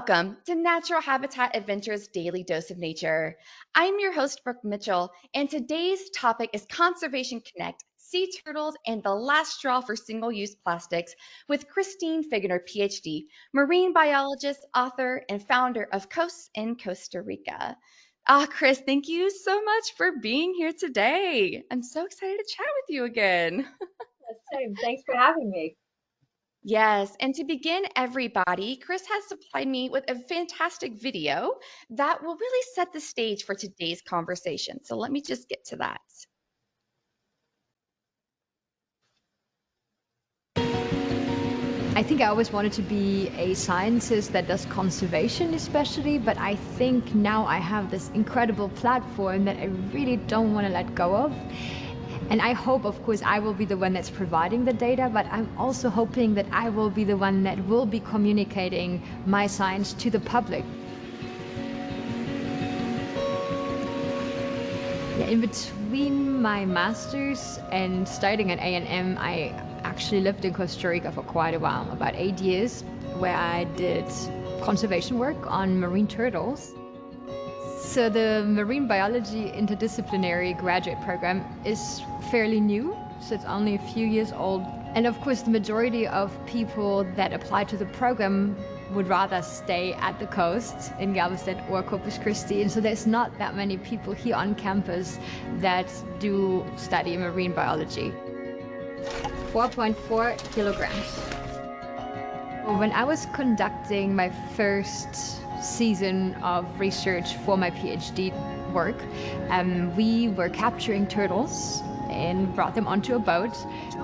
Welcome to Natural Habitat Adventures Daily Dose of Nature. I'm your host, Brooke Mitchell, and today's topic is Conservation Connect, Sea Turtles, and the Last Straw for Single-Use Plastics with Christine Figgener, Ph.D., marine biologist, author, and founder of Coast in Costa Rica. Chris, thank you so much for being here today. I'm so excited to chat with you again. Same. Thanks for having me. Yes, and to begin, everybody, Chris has supplied me with a fantastic video that will really set the stage for today's conversation. So let me just get to that. I think I always wanted to be a scientist that does conservation especially, but I think now I have this incredible platform that I really don't want to let go of. And I hope, of course, I will be the one that's providing the data, but I'm also hoping that I will be the one that will be communicating my science to the public. Yeah, in between my master's and studying at A&M, I actually lived in Costa Rica for quite a while, about 8 years, where I did conservation work on marine turtles. So the marine biology interdisciplinary graduate program is fairly new, so it's only a few years old. And of course, the majority of people that apply to the program would rather stay at the coast in Galveston or Corpus Christi. And so there's not that many people here on campus that do study marine biology. 4.4 kilograms. When I was conducting my first season of research for my PhD work, we were capturing turtles and brought them onto a boat.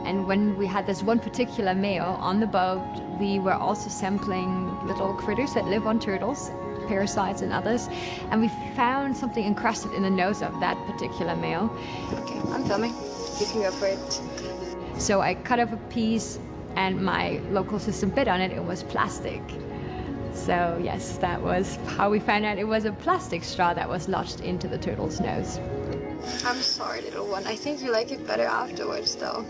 And when we had this one particular male on the boat, we were also sampling little critters that live on turtles, parasites and others. And we found something encrusted in the nose of that particular male. Okay, I'm filming. You can go for it. So I cut off a piece and my local system bit on it. It was plastic. So yes, that was how we found out it was a plastic straw that was lodged into the turtle's nose. I'm sorry, little one. I think you like it better afterwards, though.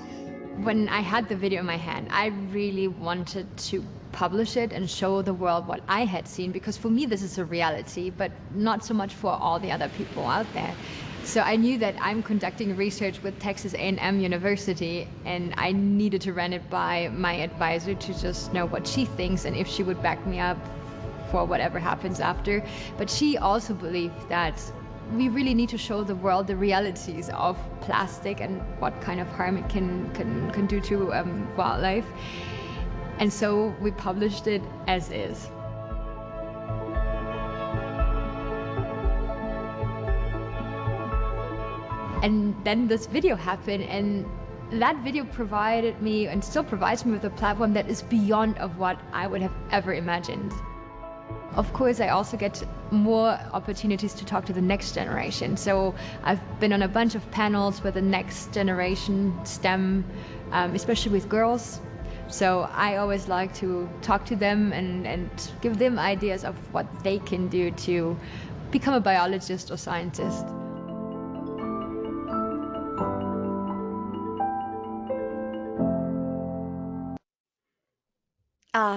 When I had the video in my hand, I really wanted to publish it and show the world what I had seen, because for me this is a reality, but not so much for all the other people out there. So I knew that I'm conducting research with Texas A&M University, and I needed to run it by my advisor to just know what she thinks and if she would back me up for whatever happens after. But she also believed that we really need to show the world the realities of plastic and what kind of harm it can do to wildlife. And so we published it as is. And then this video happened, and that video provided me and still provides me with a platform that is beyond of what I would have ever imagined. Of course, I also get more opportunities to talk to the next generation. So I've been on a bunch of panels with the next generation STEM, especially with girls. So I always like to talk to them and give them ideas of what they can do to become a biologist or scientist.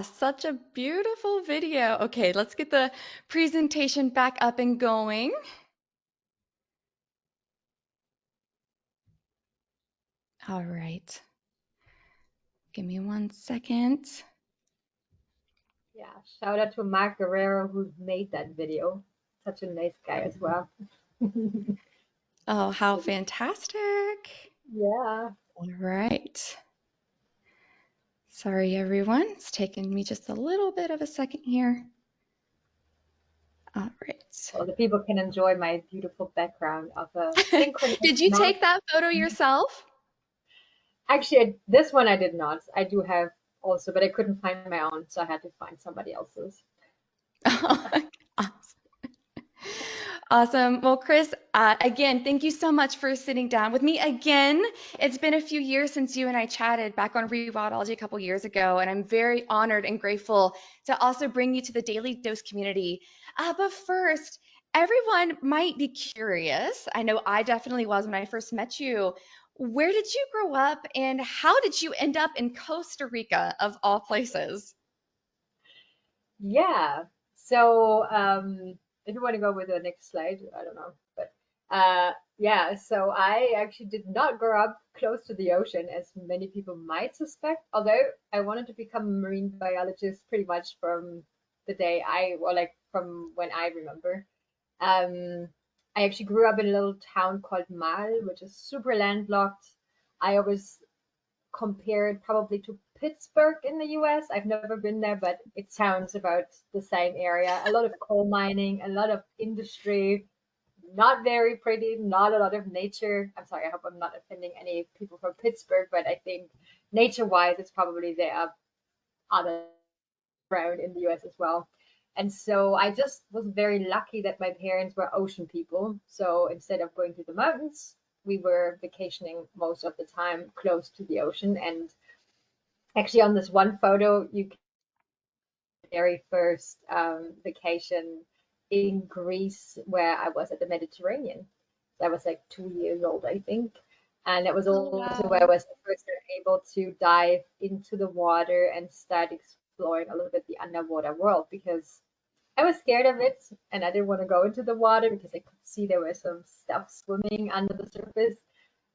Such a beautiful video. Okay, let's get the presentation back up and going. All right. Give me 1 second. Yeah, shout out to Mark Guerrero who made that video. Such a nice guy as well. Oh, how fantastic. Yeah. All right. Sorry, everyone. It's taking me just a little bit of a second here. All right. So the people can enjoy my beautiful background of a synchronous Did you map. take that photo yourself? Actually, this one I did not. I do have also, but I couldn't find my own, so I had to find somebody else's. Awesome. Well, Chris, again, thank you so much for sitting down with me again. It's been a few years since you and I chatted back on Rewildology a couple years ago, and I'm very honored and grateful to also bring you to the Daily Dose community. But first, everyone might be curious. I know I definitely was when I first met you. Where did you grow up, and how did you end up in Costa Rica, of all places? Yeah. So if you want to go with the next slide, I don't know, but yeah, so I actually did not grow up close to the ocean, as many people might suspect. Although I wanted to become a marine biologist pretty much from the day or like from when I remember. I actually grew up in a little town called Mal, which is super landlocked. I always compared probably to Pittsburgh in the US. I've never been there, but it sounds about the same area. A lot of coal mining, a lot of industry, not very pretty, not a lot of nature. I'm sorry, I hope I'm not offending any people from Pittsburgh, but I think nature-wise, it's probably there other around in the US as well. And so I just was very lucky that my parents were ocean people. So instead of going to the mountains, we were vacationing most of the time close to the ocean. And actually, on this one photo, you can see the very first vacation in Greece where I was at the Mediterranean. So I was like 2 years old, I think. And it was Oh, also where I wow. was the first time able to dive into the water and start exploring a little bit the underwater world because I was scared of it and I didn't want to go into the water because I could see there was some stuff swimming under the surface.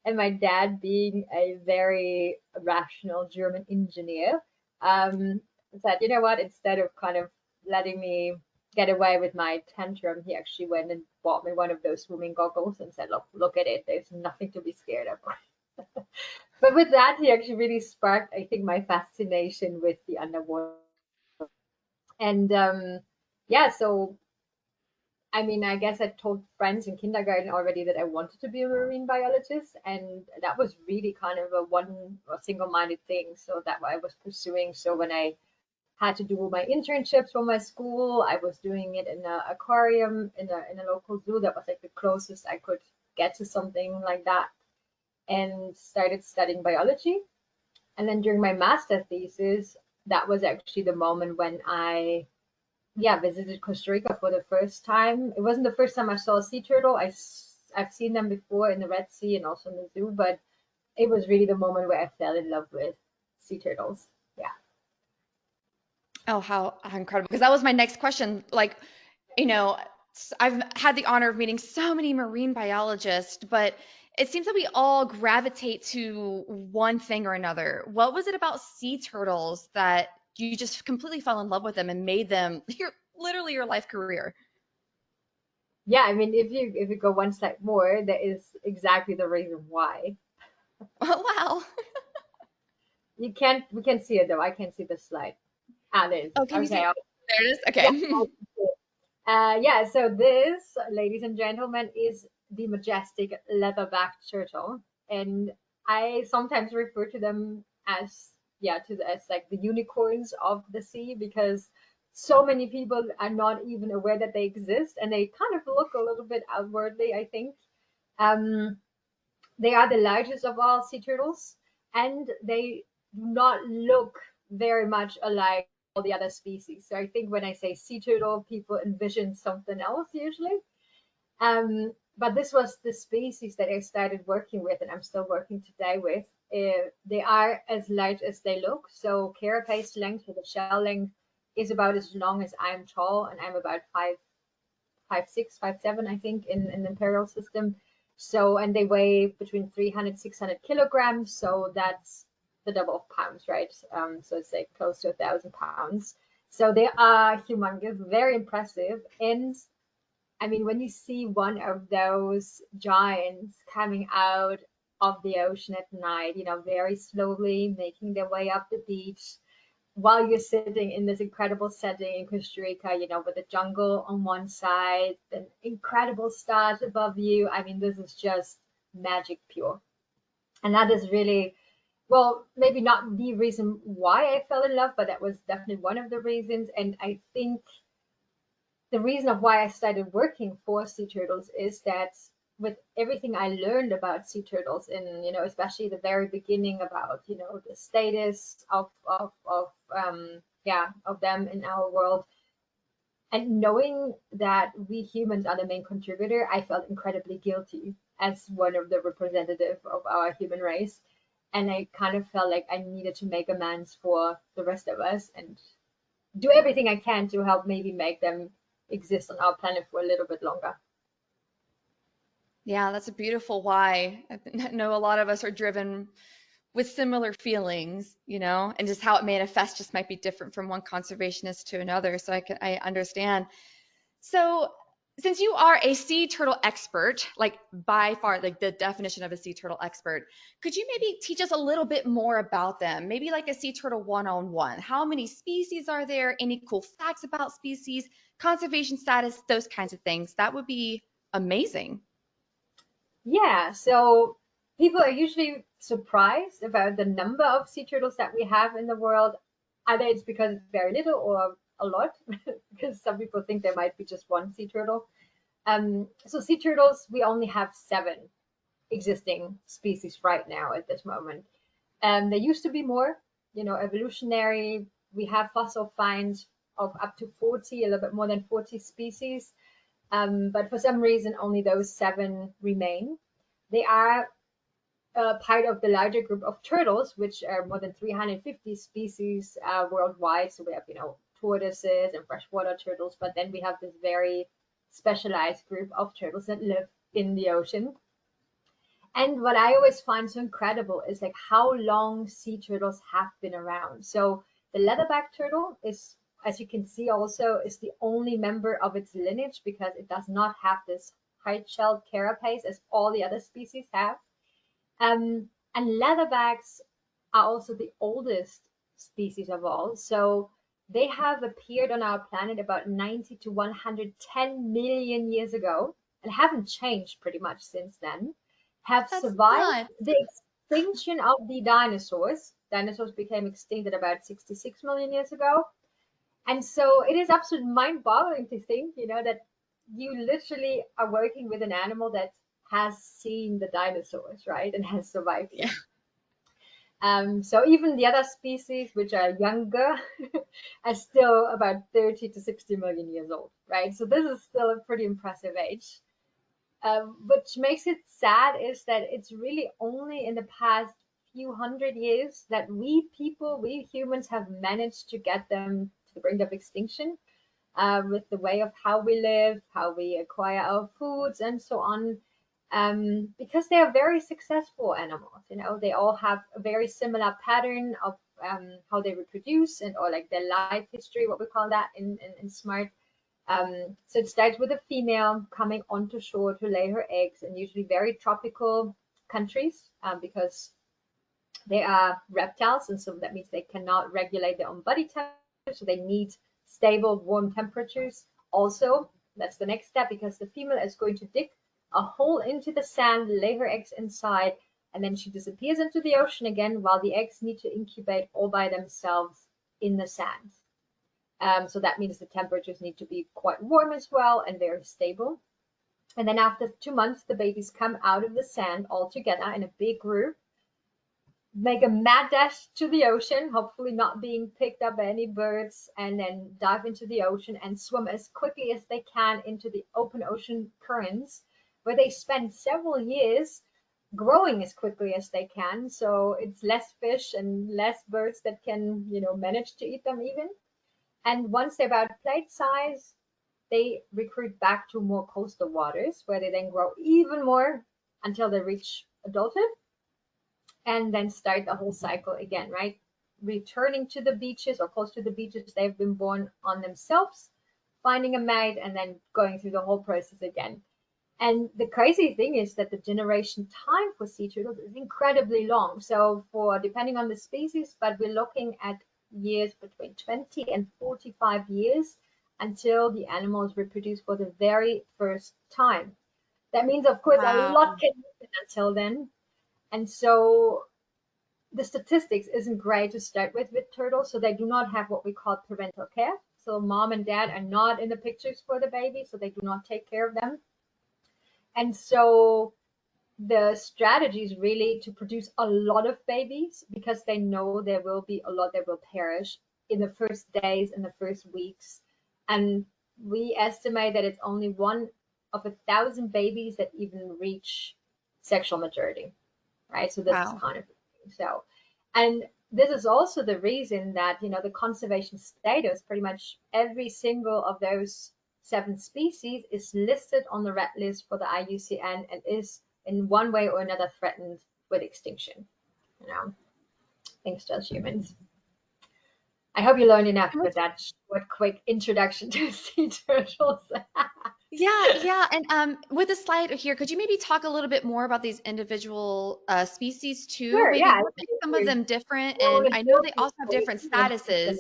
And my dad, being a very rational German engineer, um, said, you know what, instead of kind of letting me get away with my tantrum, he actually went and bought me one of those swimming goggles and said, look at it. There's nothing to be scared of. But with that, he actually really sparked, I think, my fascination with the underwater. And yeah, so I mean, I guess I told friends in kindergarten already that I wanted to be a marine biologist, and that was really kind of a single-minded thing. So that I was pursuing. So when I had to do my internships for my school, I was doing it in an aquarium in a local zoo. That was like the closest I could get to something like that, and started studying biology. And then during my master thesis, that was actually the moment when I visited Costa Rica for the first time. It wasn't the first time I saw a sea turtle. I've seen them before in the Red Sea and also in the zoo, but it was really the moment where I fell in love with sea turtles. Yeah. Oh, how incredible. Because that was my next question. Like, you know, I've had the honor of meeting so many marine biologists, but it seems that we all gravitate to one thing or another. What was it about sea turtles that you just completely fell in love with them and made them literally your life career? Yeah, I mean, if you go one step more, that is exactly the reason why. Oh, wow. You can't we can see it though. I can't see the slide. Ah, there it is. Oh, can you Okay. see? There it is. Yeah, Okay. yeah, so this, ladies and gentlemen, is the majestic leatherback turtle. And I sometimes refer to them as, as like the unicorns of the sea because so many people are not even aware that they exist and they kind of look a little bit outwardly, I think. Um, they are the largest of all sea turtles, and they do not look very much alike all the other species. So I think when I say sea turtle, people envision something else usually. But this was the species that I started working with, and I'm still working today with. They are as large as they look. So carapace length, or the shell length, is about as long as I'm tall, and I'm about 5'6", 5'7", I think, in the imperial system. So, and they weigh between 300, 600 kilograms. So that's the double of pounds, right? So it's like close to 1,000 pounds. So they are humongous, very impressive. And I mean, when you see one of those giants coming out of the ocean at night, very slowly making their way up the beach, while you're sitting in this incredible setting in Costa Rica, with the jungle on one side, the incredible stars above you. I mean, this is just magic pure. And that is really, well, maybe not the reason why I fell in love, but that was definitely one of the reasons. And I think the reason of why I started working for sea turtles is that with everything I learned about sea turtles in, especially the very beginning about, the status of them in our world, and knowing that we humans are the main contributor, I felt incredibly guilty as one of the representative of our human race. And I kind of felt like I needed to make amends for the rest of us. And do everything I can to help maybe make them exist on our planet for a little bit longer. Yeah, that's a beautiful why. I know a lot of us are driven with similar feelings, and just how it manifests just might be different from one conservationist to another. So I understand. So since you are a sea turtle expert, like by far, like the definition of a sea turtle expert, could you maybe teach us a little bit more about them? Maybe like a sea turtle one-on-one. How many species are there? Any cool facts about species, conservation status, those kinds of things? That would be amazing. Yeah, so people are usually surprised about the number of sea turtles that we have in the world. Either it's because it's very little or a lot, because some people think there might be just one sea turtle. So sea turtles, we only have 7 existing species right now at this moment. There used to be more, evolutionary. We have fossil finds of up to 40, a little bit more than 40 species. But for some reason, only those 7 remain. They are part of the larger group of turtles, which are more than 350 species worldwide. So we have, tortoises and freshwater turtles, but then we have this very specialized group of turtles that live in the ocean. And what I always find so incredible is like how long sea turtles have been around. So the leatherback turtle is, as you can see also, is the only member of its lineage because it does not have this hard-shelled carapace as all the other species have. And leatherbacks are also the oldest species of all. So they have appeared on our planet about 90 to 110 million years ago and haven't changed pretty much since then. Have That's survived nuts. the extinction of the dinosaurs. Dinosaurs became extinct at about 66 million years ago. And so it is absolutely mind-boggling to think, that you literally are working with an animal that has seen the dinosaurs, right, and has survived Yeah. them. So even the other species, which are younger, are still about 30 to 60 million years old, right? So this is still a pretty impressive age. Which makes it sad is that it's really only in the past few hundred years that we people, we humans, have managed to get them to the brink of extinction with the way of how we live, how we acquire our foods, and so on. Because they are very successful animals, they all have a very similar pattern of how they reproduce and or like their life history, what we call that in smart. So it starts with a female coming onto shore to lay her eggs in usually very tropical countries because they are reptiles, and so that means they cannot regulate their own body temperature, so they need stable, warm temperatures. Also, that's the next step because the female is going to dig a hole into the sand, lay her eggs inside, and then she disappears into the ocean again while the eggs need to incubate all by themselves in the sand. So that means the temperatures need to be quite warm as well and very stable. And then after 2 months, the babies come out of the sand all together in a big group, make a mad dash to the ocean, hopefully not being picked up by any birds, and then dive into the ocean and swim as quickly as they can into the open ocean currents, where they spend several years growing as quickly as they can. So it's less fish and less birds that can, manage to eat them even. And once they're about plate size, they recruit back to more coastal waters where they then grow even more until they reach adulthood and then start the whole cycle again, right? Returning to the beaches or close to the beaches they've been born on themselves, finding a mate, and then going through the whole process again. And the crazy thing is that the generation time for sea turtles is incredibly long. So for depending on the species, but we're looking at years between 20 and 45 years until the animals reproduce for the very first time. That means, of course, a Wow. lot can happen until then. And so the statistics isn't great to start with turtles. So they do not have what we call parental care. So mom and dad are not in the pictures for the baby, so they do not take care of them. And so the strategy is really to produce a lot of babies because they know there will be a lot that will perish in the first days and the first weeks. And we estimate that it's only 1 of 1,000 babies that even reach sexual maturity, right? So this is Wow. kind of so, and this is also the reason that, the conservation status, pretty much every single of those 7 species is listed on the red list for the IUCN and is in one way or another threatened with extinction. Thanks to us humans. I hope you learned enough with that short, quick introduction to sea turtles. Yeah. And with the slide here, could you maybe talk a little bit more about these individual species too? Sure, Maybe yeah. what makes some of them different? I And want to I know build they this also have for you. different statuses.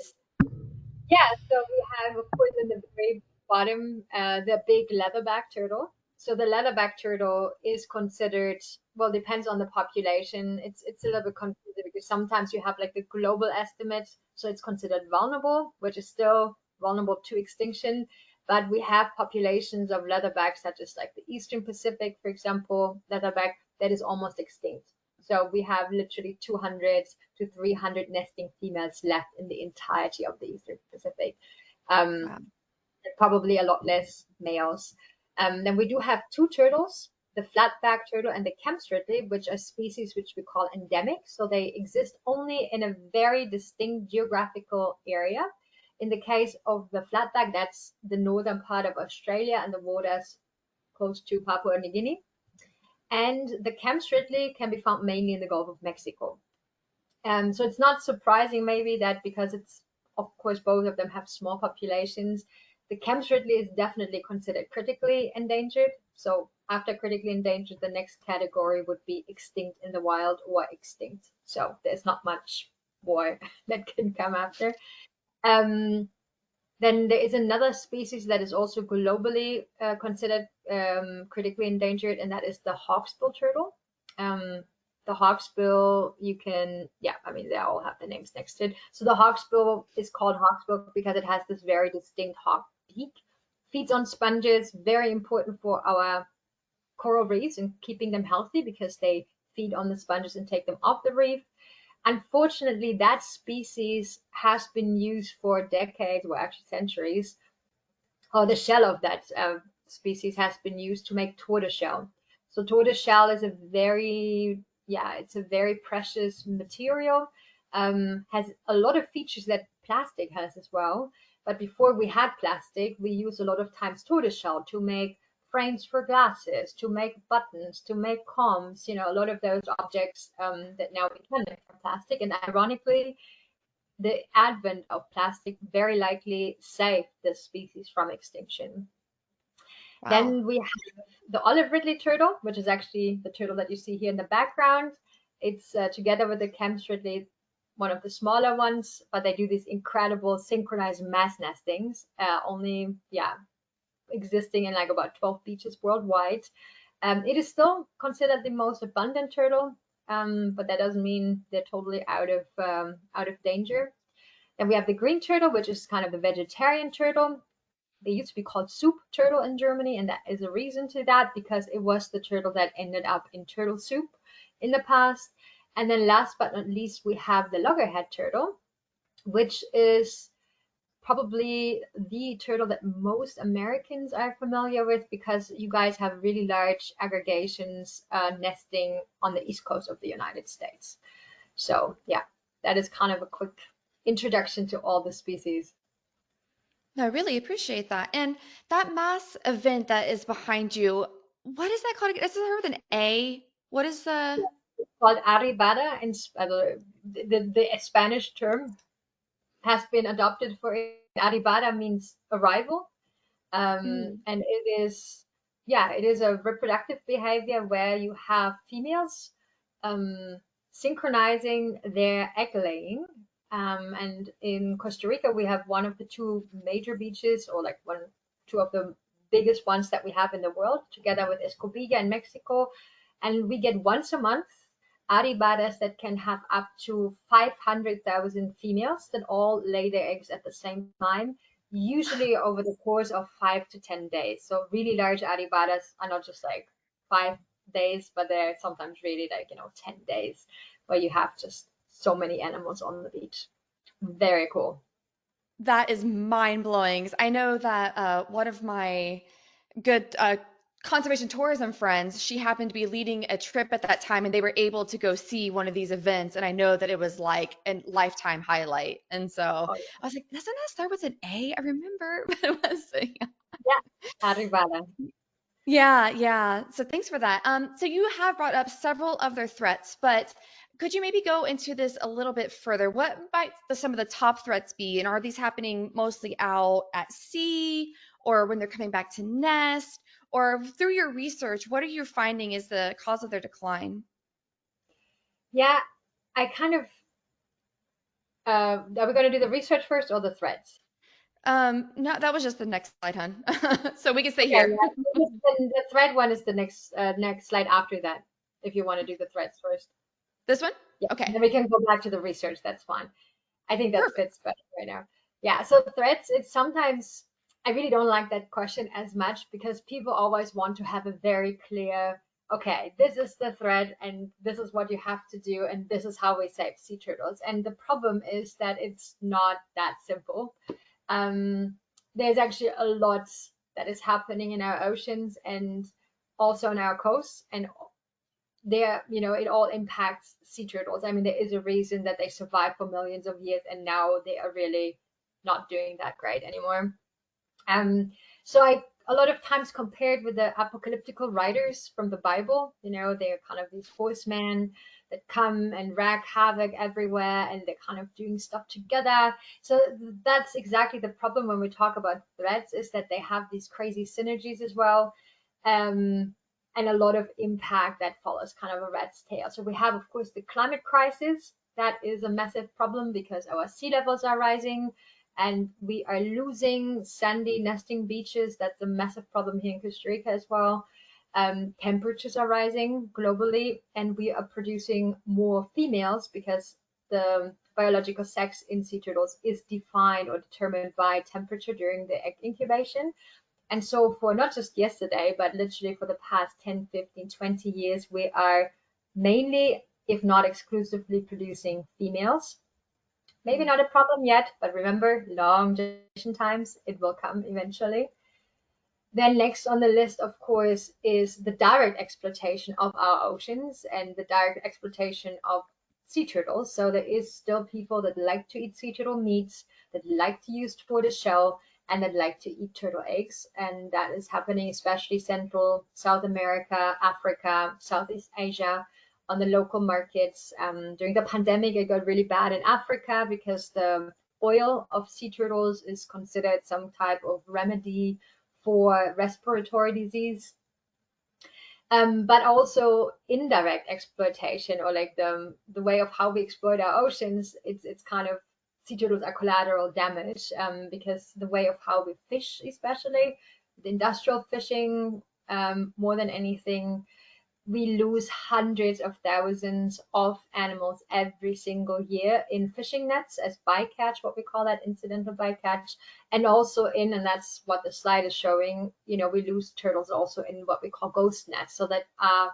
Yeah, so we have, of course, in the very bottom, the big leatherback turtle. So the leatherback turtle is considered, well, depends on the population. It's a little bit confusing because sometimes you have like the global estimate, so it's considered vulnerable, which is still vulnerable to extinction. But we have populations of leatherbacks, such as like the Eastern Pacific, for example, leatherback that is almost extinct. So we have literally 200 to 300 nesting females left in the entirety of the Eastern Pacific. Wow. Probably a lot less males. Then we do have 2 turtles, the flatback turtle and the chemstridley, which are species which we call endemic. So they exist only in a very distinct geographical area. In the case of the flatback, that's the northern part of Australia and the waters close to Papua New Guinea. And the chemstridley can be found mainly in the Gulf of Mexico. So it's not surprising maybe that, because it's, of course, both of them have small populations, the chemstridley is definitely considered critically endangered. So after critically endangered, the next category would be extinct in the wild or extinct. So there's not much more that can come after. Um, then there is another species that is also globally considered critically endangered, and that is the hawksbill turtle. Um, the hawksbill, you can, yeah, I mean, they all have the names next to it. So the hawksbill is called hawksbill because it has this very distinct hawk beak, feeds on sponges, very important for our coral reefs and keeping them healthy because they feed on the sponges and take them off the reef. Unfortunately, that species has been used for decades, or actually centuries, or the shell of that species has been used to make tortoiseshell. So tortoiseshell is a very, yeah, it's a very precious material. Has a lot of features that plastic has as well. But before we had plastic, we used a lot of times tortoiseshell to make frames for glasses, to make buttons, to make combs, a lot of those objects that now we can make from plastic. And ironically, the advent of plastic very likely saved the species from extinction. Wow. Then we have the olive ridley turtle, which is actually the turtle that you see here in the background. It's together with the chemstridley, one of the smaller ones, but they do these incredible synchronized mass nestings, only, yeah, existing in like about 12 beaches worldwide. It is still considered the most abundant turtle, but that doesn't mean they're totally out of danger. Then we have the green turtle, which is kind of the vegetarian turtle. They used to be called soup turtle in Germany, and that is a reason to that because it was the turtle that ended up in turtle soup in the past. And then last but not least, we have the loggerhead turtle, which is probably the turtle that most Americans are familiar with because you guys have really large aggregations nesting on the east coast of the United States. So yeah, that is kind of a quick introduction to all the species. No, I really appreciate that. And that mass event that is behind you, what is that called again? Is it start with an A? What is the? It's called arribada, and the Spanish term has been adopted for it. Arribada means arrival. Mm, And it is, yeah, it is a reproductive behavior where you have females um, synchronizing their egg laying. And in Costa Rica, we have one of the 2 major beaches, or like 2 of the biggest ones that we have in the world, together with Escobilla in Mexico. And we get once a month arribadas that can have up to 500,000 females that all lay their eggs at the same time, usually over the course of 5 to 10 days. So really large arribadas are not just like 5 days, but they're sometimes really like, 10 days where you have just so many animals on the beach. Very cool. that is mind blowing. I know that one of my good conservation tourism friends, she happened to be leading a trip at that time and they were able to go see one of these events. And I know that it was like a lifetime highlight. And so Oh, I was like, doesn't that start with an A? I remember, but it was, yeah. yeah, Arribada. Yeah, yeah. So thanks for that. So you have brought up several other threats, but could you maybe go into this a little bit further? What might some of the top threats be? And are these happening mostly out at sea or when they're coming back to nest? Or through your research, what are you finding is the cause of their decline? Yeah, I kind of, are we going to do the research first or the threads? No, that was just the next slide, hun. So we can stay Okay, here. yeah. Then the thread one is the next slide after that, if you want to do the threads first. This one? Yeah, Okay, then we can go back to the research. That's fine. I think that perfect. fits better right now. Yeah, so threads, it's sometimes I really don't like that question as much because people always want to have a very clear, okay, this is the thread and this is what you have to do and this is how we save sea turtles. And the problem is that it's not that simple. Um, there's actually a lot that is happening in our oceans and also on our coasts, and there, it all impacts sea turtles. I mean, there is a reason that they survived for millions of years and now they are really not doing that great anymore. Um, so I a lot of times compared with the apocalyptical writers from the Bible, they're kind of these horsemen that come and wreak havoc everywhere and they're kind of doing stuff together. So that's exactly the problem when we talk about threats, is that they have these crazy synergies as well. Um, and a lot of impact that follows kind of a rat's tail. So we have, of course, the climate crisis. That is a massive problem because our sea levels are rising and we are losing sandy nesting beaches. That's a massive problem here in Costa Rica as well. Temperatures are rising globally, and we are producing more females because the biological sex in sea turtles is defined or determined by temperature during the egg incubation. And so for not just yesterday, but literally for the past 10, 15, 20 years, we are mainly, if not exclusively, producing females. Maybe not a problem yet, but remember, long gestation times, it will come eventually. Then next on the list, of course, is the direct exploitation of our oceans and the direct exploitation of sea turtles. So there is still people that like to eat sea turtle meats, that like to use tortoise shell, and that like to eat turtle eggs. And that is happening especially Central, South America, Africa, Southeast Asia, on the local markets. During the pandemic, it got really bad in Africa because the oil of sea turtles is considered some type of remedy for respiratory disease. But also indirect exploitation, or like the way of how we exploit our oceans. It's kind of, sea turtles are collateral damage, because the way of how we fish, especially the industrial fishing, more than anything, we lose hundreds of thousands of animals every single year in fishing nets as bycatch, what we call that, incidental bycatch, and also and that's what the slide is showing, we lose turtles also in what we call ghost nets. So that are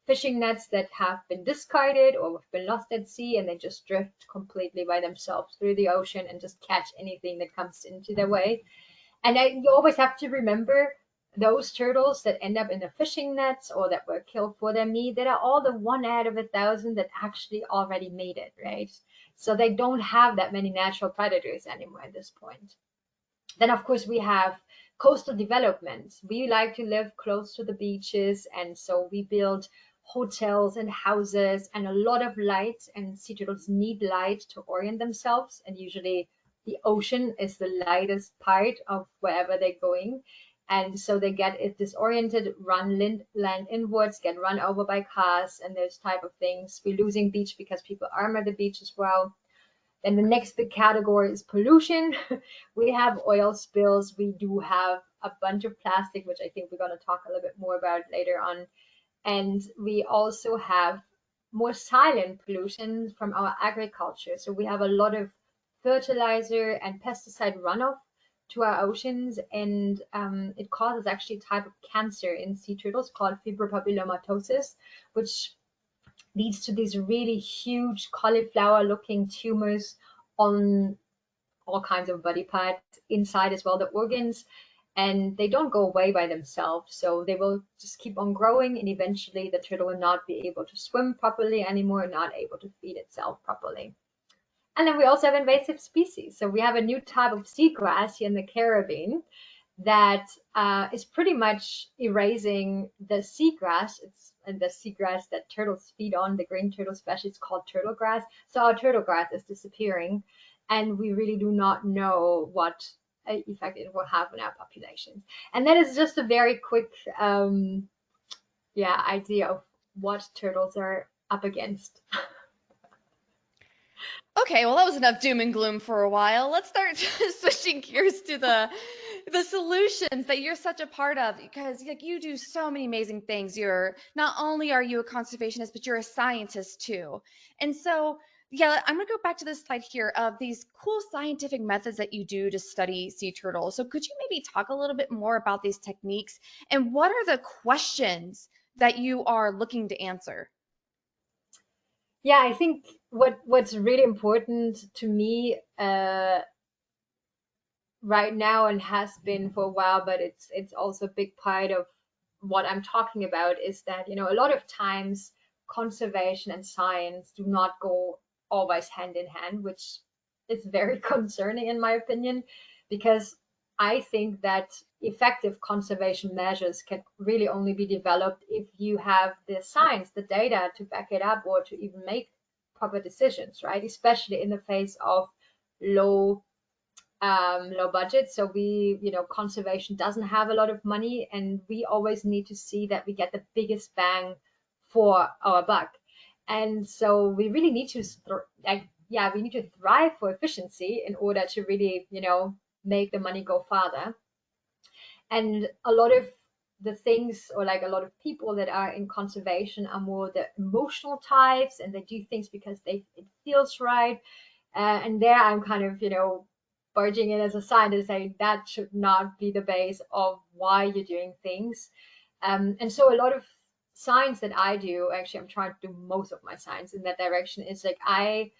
fishing nets that have been discarded or have been lost at sea and they just drift completely by themselves through the ocean and just catch anything that comes into their way. And you always have to remember those turtles that end up in the fishing nets or that were killed for their meat, that are all the one out of 1,000 that actually already made it, right? So they don't have that many natural predators anymore at this point. Then, of course, we have coastal development. We like to live close to the beaches, and so we build hotels and houses and a lot of light, and sea turtles need light to orient themselves, and usually the ocean is the lightest part of wherever they're going. And so they get disoriented, run land inwards, get run over by cars, and those type of things. We're losing beach because people armor the beach as well. Then the next big category is pollution. We have oil spills. We do have a bunch of plastic, which I think we're going to talk a little bit more about later on. And we also have more silent pollution from our agriculture. So we have a lot of fertilizer and pesticide runoff to our oceans, and it causes actually a type of cancer in sea turtles called fibropapillomatosis, which leads to these really huge cauliflower looking tumors on all kinds of body parts inside as well, the organs. and they don't go away by themselves. So they will just keep on growing, and eventually the turtle will not be able to swim properly anymore, not able to feed itself properly. And then we also have invasive species. So we have a new type of seagrass here in the Caribbean that is pretty much erasing the seagrass. It's the seagrass that turtles feed on, the green turtle species called turtle grass. So our turtle grass is disappearing, and we really do not know what effect it will have on our populations. And that is just a very quick idea of what turtles are up against. Okay, well that was enough doom and gloom for a while. Let's start switching gears to the solutions that you're such a part of, because like you do so many amazing things. You're not only are you a conservationist, but you're a scientist too. And so, yeah, I'm gonna go back to this slide here of these cool scientific methods that you do to study sea turtles. So could you maybe talk a little bit more about these techniques and what are the questions that you are looking to answer? Yeah, I think what's really important to me right now and has been for a while, but it's also a big part of what I'm talking about, is that, you know, a lot of times conservation and science do not go always hand in hand, which is very concerning in my opinion, because I think that effective conservation measures can really only be developed if you have the science, the data to back it up, or to even make proper decisions, right? Especially in the face of low low budget. So we, you know, conservation doesn't have a lot of money, and we always need to see that we get the biggest bang for our buck. And so we really need to we need to thrive for efficiency in order to really, you know, make the money go farther. And a lot of the things, or like a lot of people that are in conservation, are more the emotional types, and they do things because it feels right. And there I'm kind of, you know, barging in as a scientist, saying that should not be the base of why you're doing things. And so a lot of science that I do, actually, I'm trying to do most of my science in that direction, is like I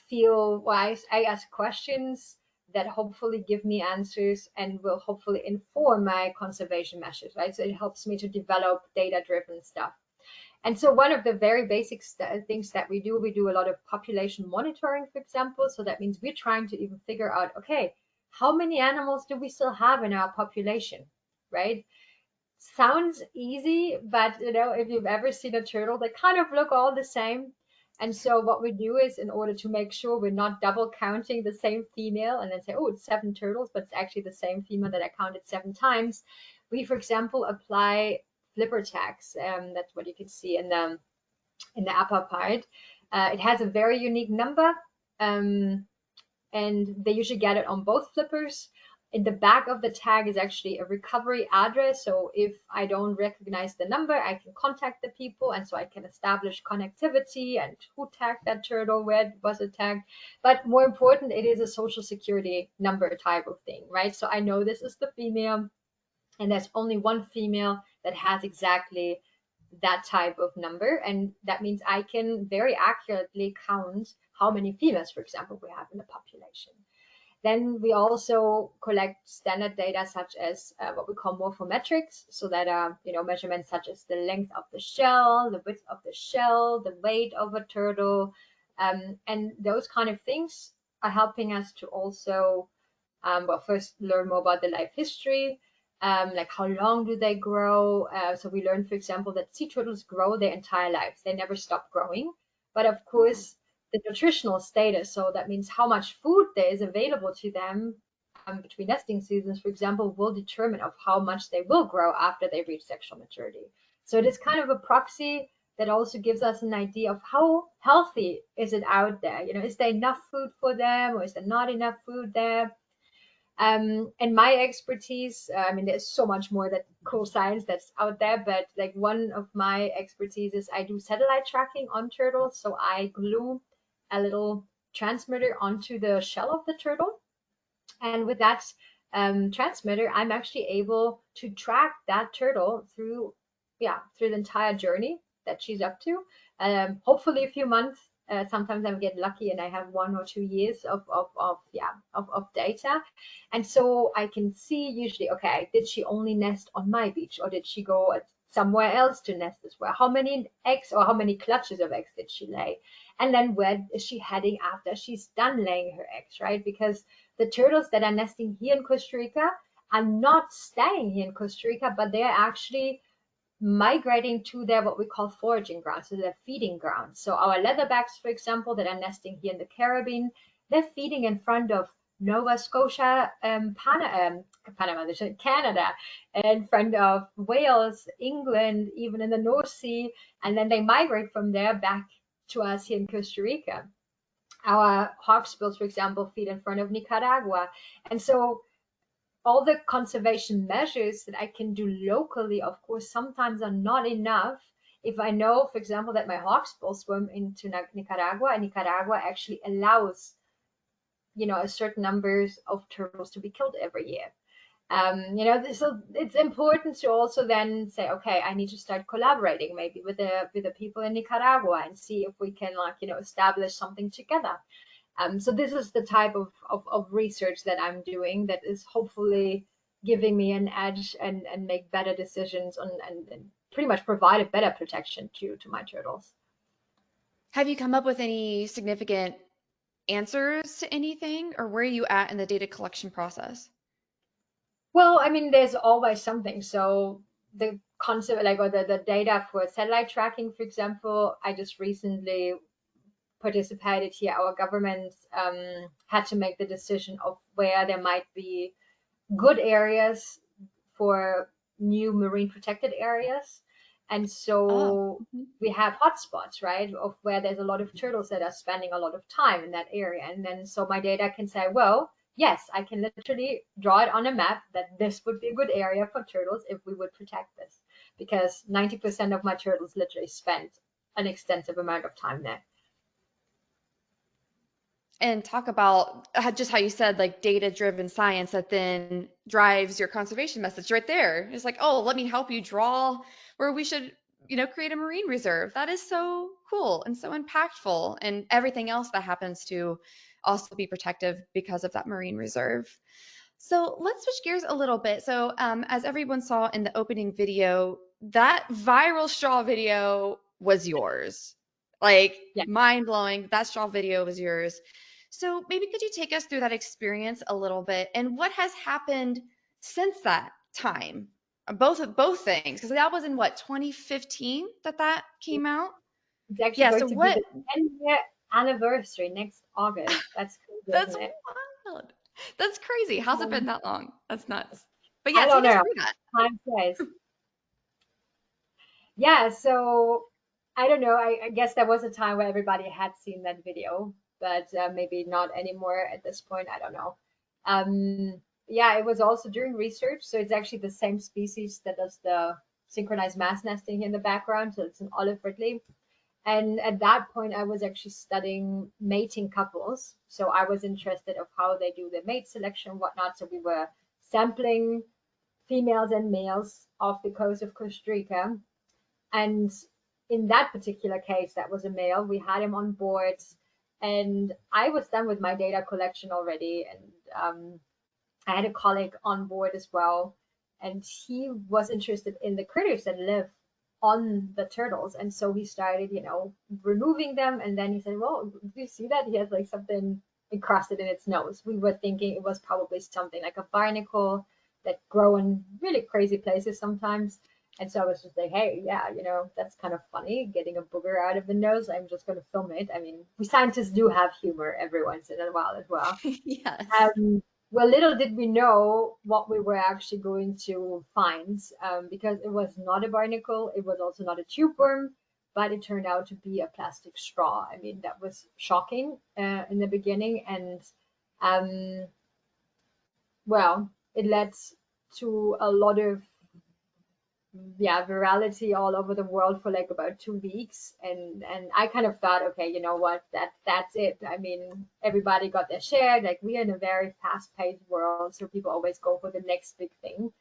feel wise. I ask questions that hopefully give me answers and will hopefully inform my conservation measures, right? So it helps me to develop data-driven stuff. And so one of the very basic things that we do a lot of population monitoring, for example. So that means we're trying to even figure out, okay, how many animals do we still have in our population, right? Sounds easy, but you know, if you've ever seen a turtle, they kind of look all the same. And so what we do is, in order to make sure we're not double counting the same female and then say, oh, it's 7 turtles, but it's actually the same female that I counted 7 times, we, for example, apply flipper tags. That's what you can see in the upper part. It has a very unique number, and they usually get it on both flippers. In the back of the tag is actually a recovery address. So if I don't recognize the number, I can contact the people, and so I can establish connectivity and who tagged that turtle, where it was it tagged. But more important, it is a social security number type of thing, right? So I know this is the female, and there's only one female that has exactly that type of number, and that means I can very accurately count how many females, for example, we have in the population. Then we also collect standard data such as what we call morphometrics, so that are, you know, measurements such as the length of the shell, the width of the shell, the weight of a turtle, and those kind of things are helping us to also first learn more about the life history, like how long do they grow. So we learned, for example, that sea turtles grow their entire lives. They never stop growing. But of course, the nutritional status, so that means how much food there is available to them between nesting seasons, for example, will determine of how much they will grow after they reach sexual maturity. So it is kind of a proxy that also gives us an idea of how healthy is it out there. You know, is there enough food for them, or is there not enough food there? And my expertise, I mean, there's so much more that cool science that's out there, but like one of my expertise is I do satellite tracking on turtles. So I glue a little transmitter onto the shell of the turtle. And with that transmitter, I'm actually able to track that turtle through the entire journey that she's up to. Hopefully a few months, Sometimes I get lucky and I have 1 or 2 years of data. And so I can see usually, okay, did she only nest on my beach, or did she go somewhere else to nest as well? How many eggs or how many clutches of eggs did she lay? And then where is she heading after she's done laying her eggs, right? Because the turtles that are nesting here in Costa Rica are not staying here in Costa Rica, but they're actually migrating to their what we call foraging grounds, so their feeding grounds. So our leatherbacks, for example, that are nesting here in the Caribbean, they're feeding in front of Nova Scotia, Canada, in front of Wales, England, even in the North Sea, and then they migrate from there back to us here in Costa Rica. Our hawksbills, for example, feed in front of Nicaragua, and so all the conservation measures that I can do locally, of course, sometimes are not enough. If I know, for example, that my hawksbill swim into Nicaragua, and Nicaragua actually allows, a certain numbers of turtles to be killed every year. So it's important to also then say, okay, I need to start collaborating maybe with the people in Nicaragua and see if we can establish something together. So this is the type of research that I'm doing that is hopefully giving me an edge and make better decisions and pretty much provide a better protection to my turtles. Have you come up with any significant answers to anything, or where are you at in the data collection process? Well, I mean, there's always something. So the concept, like, or the data for satellite tracking, for example, I just recently participated here. Our government had to make the decision of where there might be good areas for new marine protected areas. And Oh, so we have hotspots, right, of where there's a lot of turtles that are spending a lot of time in that area. And then so my data can say, well, yes, I can literally draw it on a map that this would be a good area for turtles if we would protect this, because 90% of my turtles literally spend an extensive amount of time there. and talk about just how you said, like, data-driven science that then drives your conservation message right there. It's like, oh, let me help you draw where we should, create a marine reserve. That is so cool and so impactful, and everything else that happens to also be protective because of that marine reserve. So let's switch gears a little bit. So, as everyone saw in the opening video, that viral straw video was yours. Like, Yeah. mind blowing. That straw video was yours. So maybe could you take us through that experience a little bit, and what has happened since that time? Both things, because that was in what, 2015 that came out? It's actually Yeah. going So to be what? the 10-year anniversary next August. That's crazy, That's isn't it? wild. That's crazy. How's it been that long? That's nuts. But I yeah, don't take us know. through that. Time flies. Yeah, so I don't know. I guess there was a time where everybody had seen that video, but maybe not anymore at this point. I don't know. Yeah, it was also during research. So it's actually the same species that does the synchronized mass nesting here in the background. So it's an olive ridley. And at that point, I was actually studying mating couples. So I was interested of how they do their mate selection and whatnot. So we were sampling females and males off the coast of Costa Rica. And in that particular case, that was a male. We had him on board, and I was done with my data collection already. And I had a colleague on board as well, and he was interested in the critters that live on the turtles. And so he started, removing them. And then he said, well, do you see that? He has like something encrusted in its nose. We were thinking it was probably something like a barnacle that grow in really crazy places sometimes. And so I was just like, hey, yeah, that's kind of funny, getting a booger out of the nose. I'm just going to film it. I mean, we scientists do have humor every once in a while as well. Yes. Well, little did we know what we were actually going to find, because it was not a barnacle, it was also not a tube worm, but it turned out to be a plastic straw. I mean, that was shocking in the beginning, and well, it led to a lot of virality all over the world for like about 2 weeks, and I kind of thought, okay, you know what, that's it. I mean, everybody got their share. Like, we're in a very fast-paced world, so people always go for the next big thing.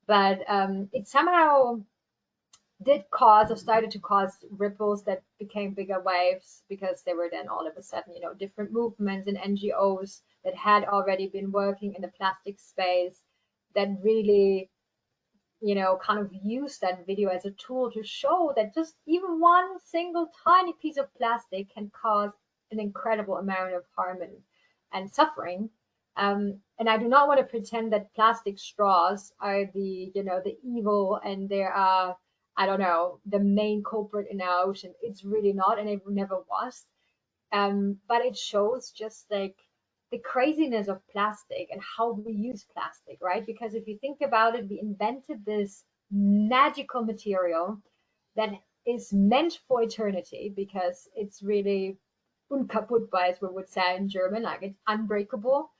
But it somehow did cause or started to cause ripples that became bigger waves, because there were then all of a sudden, different movements and NGOs that had already been working in the plastic space that really, kind of used that video as a tool to show that just even one single tiny piece of plastic can cause an incredible amount of harm and suffering. And I do not want to pretend that plastic straws are the evil, and there are, I don't know, the main culprit in our ocean. It's really not, and it never was. But it shows just like the craziness of plastic and how we use plastic, right? Because if you think about it, we invented this magical material that is meant for eternity, because it's really unkaputtbar, as we would say in German, like it's unbreakable.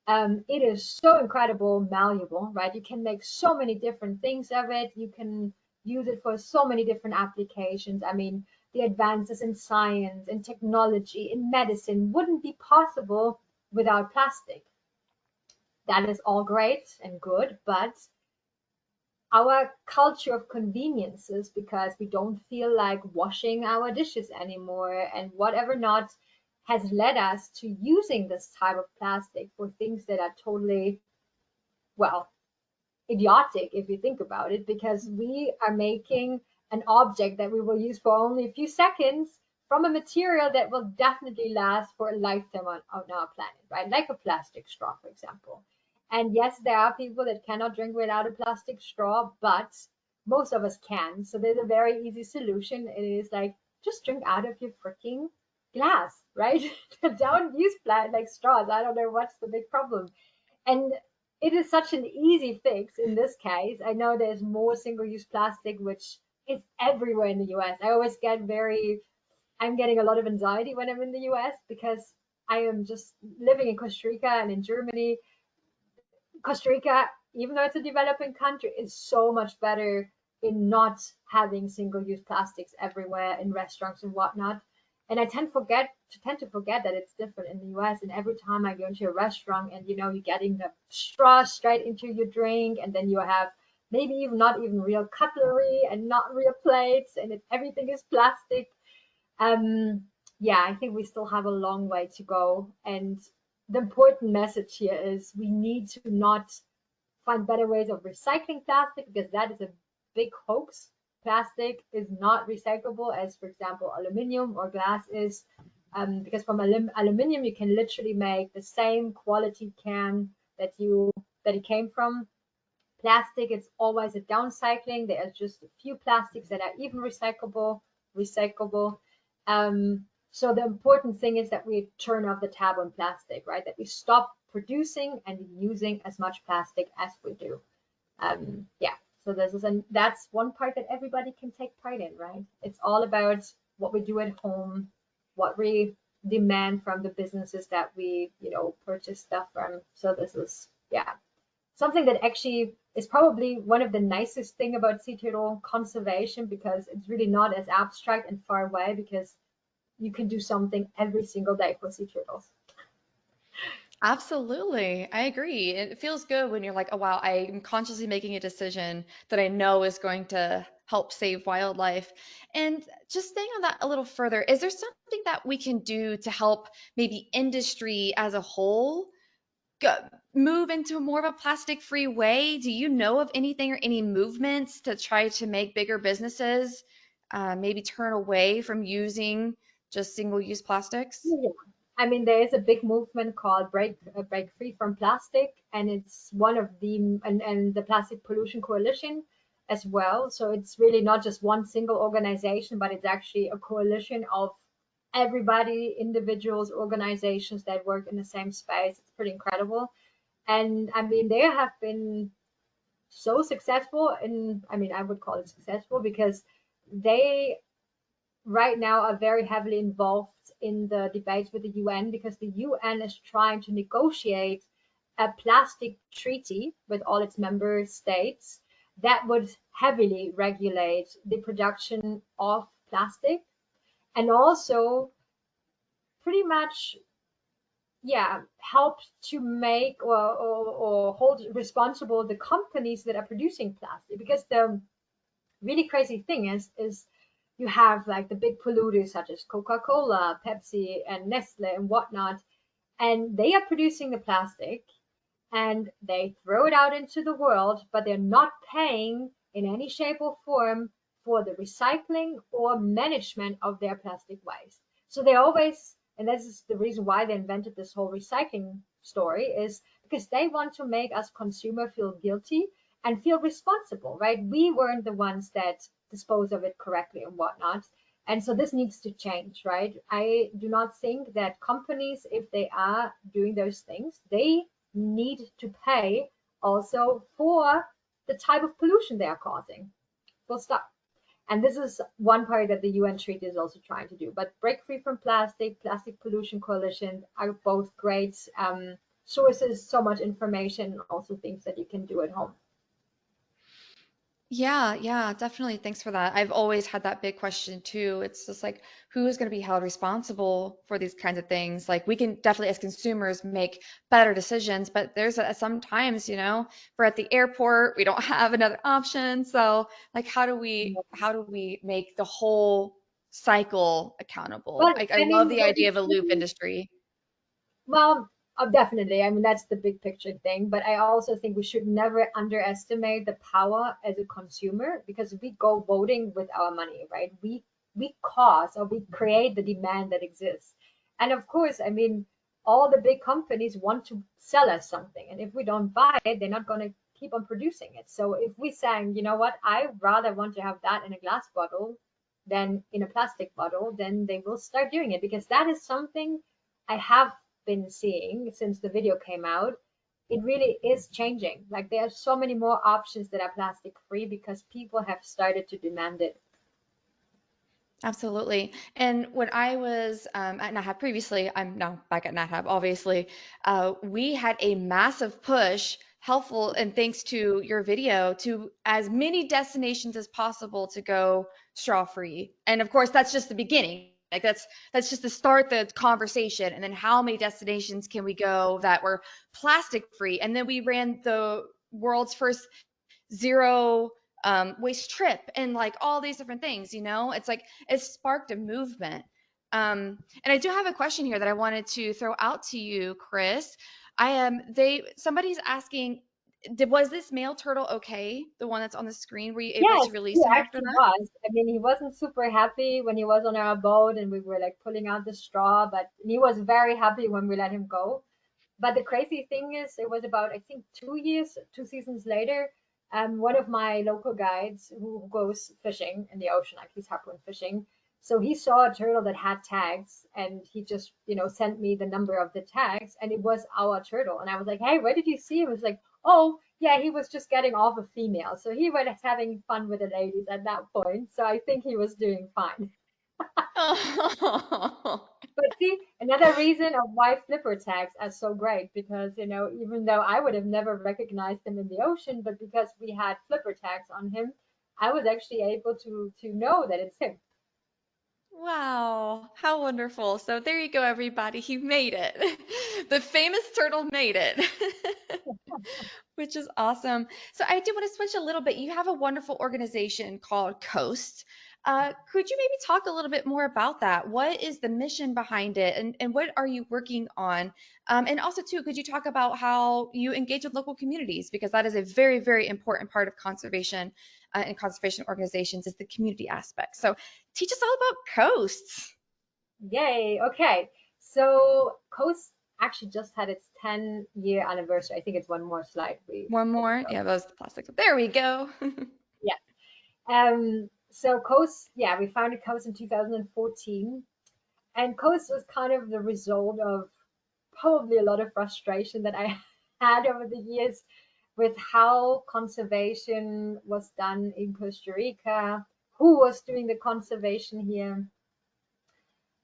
It is so incredible malleable, right? You can make so many different things of it. You can use it for so many different applications. I mean, the advances in science and technology in medicine wouldn't be possible without plastic. That is all great and good, but our culture of conveniences, because we don't feel like washing our dishes anymore and whatever not, has led us to using this type of plastic for things that are totally, well, idiotic if you think about it, because we are making an object that we will use for only a few seconds from a material that will definitely last for a lifetime on our planet, right? Like a plastic straw, for example. And yes, there are people that cannot drink without a plastic straw, but most of us can. So there's a very easy solution. It is like, just drink out of your freaking glass, right? Don't use like straws. I don't know what's the big problem. And it is such an easy fix in this case. I know there's more single-use plastic, which is everywhere in the US. I always get I'm getting a lot of anxiety when I'm in the US, because I am just living in Costa Rica and in Germany. Costa Rica, even though it's a developing country, is so much better in not having single-use plastics everywhere in restaurants and whatnot. And I tend to forget that it's different in the US. And every time I go into a restaurant and you're getting the straw straight into your drink, and then you have maybe even not even real cutlery and not real plates, and everything is plastic. Yeah, I think we still have a long way to go. And the important message here is we need to not find better ways of recycling plastic, because that is a big hoax. Plastic is not recyclable, as for example aluminium or glass is, because from aluminium you can literally make the same quality can that it came from. Plastic, it's always a downcycling. There are just a few plastics that are even recyclable. So the important thing is that we turn off the tab on plastic, right? That we stop producing and using as much plastic as we do. Yeah, so that's one part that everybody can take part in, right? It's all about what we do at home, what we demand from the businesses that we, purchase stuff from. So this is, yeah, something that actually is probably one of the nicest thing about sea turtle conservation, because it's really not as abstract and far away, because you can do something every single day for sea turtles. Absolutely. I agree. It feels good when you're like, oh, wow, I'm consciously making a decision that I know is going to help save wildlife. And just staying on that a little further, is there something that we can do to help maybe industry as a whole go, move into more of a plastic-free way? Do you know of anything or any movements to try to make bigger businesses maybe turn away from using just single-use plastics? Yeah. I mean, there is a big movement called Break Free from Plastic, and it's one of and the Plastic Pollution Coalition as well. So it's really not just one single organization, but it's actually a coalition of everybody, individuals, organizations that work in the same space. It's pretty incredible. And I mean, they have been so successful I mean, I would call it successful, because they right now are very heavily involved in the debates with the UN, because the UN is trying to negotiate a plastic treaty with all its member states that would heavily regulate the production of plastic, and also pretty much, yeah, help to make or hold responsible the companies that are producing plastic, because the really crazy thing is you have like the big polluters such as Coca-Cola, Pepsi, and Nestle and whatnot, and they are producing the plastic and they throw it out into the world, but they're not paying in any shape or form for the recycling or management of their plastic waste. So they always, and this is the reason why they invented this whole recycling story, is because they want to make us consumer feel guilty and feel responsible, right? We weren't the ones that dispose of it correctly and whatnot. And so this needs to change, right? I do not think that companies, if they are doing those things, they need to pay also for the type of pollution they are causing. Full stop. And this is one part that the UN Treaty is also trying to do. But Break Free from Plastic, Plastic Pollution Coalition are both great sources, so much information, also things that you can do at home. Yeah, yeah, definitely. Thanks for that. I've always had that big question too. It's just like, who is going to be held responsible for these kinds of things? Like, we can definitely, as consumers, make better decisions, but there's sometimes, we're at the airport, we don't have another option. So, like, how do we make the whole cycle accountable? But I I love mean, the idea of a loop industry. well, definitely. I mean, that's the big picture thing. But I also think we should never underestimate the power as a consumer, because we go voting with our money, right? We cause or we create the demand that exists. And of course, I mean, all the big companies want to sell us something. And if we don't buy it, they're not going to keep on producing it. So if we saying, you know what, I rather want to have that in a glass bottle than in a plastic bottle, then they will start doing it, because that is something I have been seeing since the video came out. It really is changing. Like, there are so many more options that are plastic free because people have started to demand it. Absolutely. And when I was at NatHab previously, I'm now back at NatHab, obviously, we had a massive push, helpful and thanks to your video, to as many destinations as possible to go straw free. And of course, that's just the beginning. Like, that's just to start the conversation. And then how many destinations can we go that were plastic free? And then we ran the world's first zero waste trip and like all these different things, it's like it sparked a movement. And I do have a question here that I wanted to throw out to you, Chris. I am somebody's asking, was this male turtle okay, the one that's on the screen? Were you able Yes, to he release him after actually that? was. I mean, he wasn't super happy when he was on our boat and we were like pulling out the straw, but he was very happy when we let him go. But the crazy thing is, it was about, I think, 2 years, 2 seasons later, one of my local guides who goes fishing in the ocean, like he's harpoon fishing. So he saw a turtle that had tags and he just, sent me the number of the tags and it was our turtle. And I was like, hey, where did you see him? He was like, oh, yeah, he was just getting off a female. So he was having fun with the ladies at that point. So I think he was doing fine. Oh. But see, another reason of why flipper tags are so great, because, even though I would have never recognized him in the ocean, but because we had flipper tags on him, I was actually able to know that it's him. Wow, how wonderful. So there you go, everybody. He made it. The famous turtle made it. Which is awesome. So I do want to switch a little bit. You have a wonderful organization called Coast. Could you maybe talk a little bit more about that? What is the mission behind it, and what are you working on? And also, too, could you talk about how you engage with local communities? Because that is a very, very important part of conservation and conservation organizations, is the community aspect. So teach us all about Coast. Yay. Okay. So Coast actually just had its 10-year anniversary. I think it's one more slide. One I can more. go. Yeah, that was the plastic. There we go. Yeah. So Coast, yeah, we founded Coast in 2014. And Coast was kind of the result of probably a lot of frustration that I had over the years with how conservation was done in Costa Rica, who was doing the conservation here,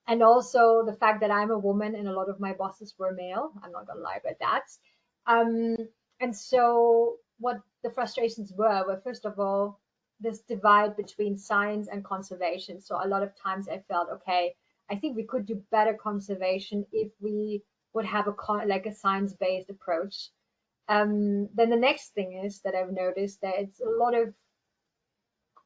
and also the fact that I'm a woman and a lot of my bosses were male. I'm not gonna lie about that. Um, and so what the frustrations were first of all this divide between science and conservation. So a lot of times I felt, okay, I think we could do better conservation if we would have like a science-based approach. Then the next thing is that I've noticed that it's a lot of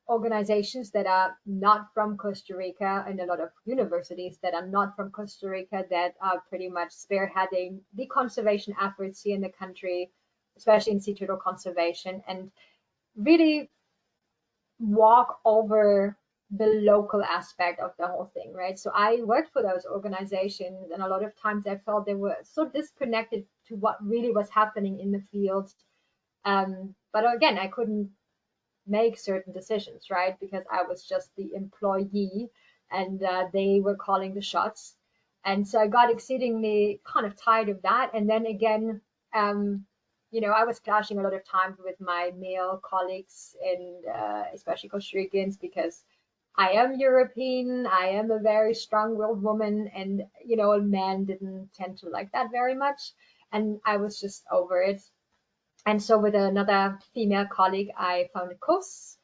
organizations that are not from Costa Rica and a lot of universities that are not from Costa Rica that are pretty much spearheading the conservation efforts here in the country, especially in sea turtle conservation, and really walk over the local aspect of the whole thing, right? So I worked for those organizations, and a lot of times I felt they were so disconnected to what really was happening in the field. But again, I couldn't make certain decisions, right? Because I was just the employee, and they were calling the shots. And so I got exceedingly kind of tired of that. And then again, I was clashing a lot of times with my male colleagues, and especially Costa Ricans, because I am European, I am a very strong-willed woman, and men didn't tend to like that very much. And I was just over it. And so with another female colleague, I found a course,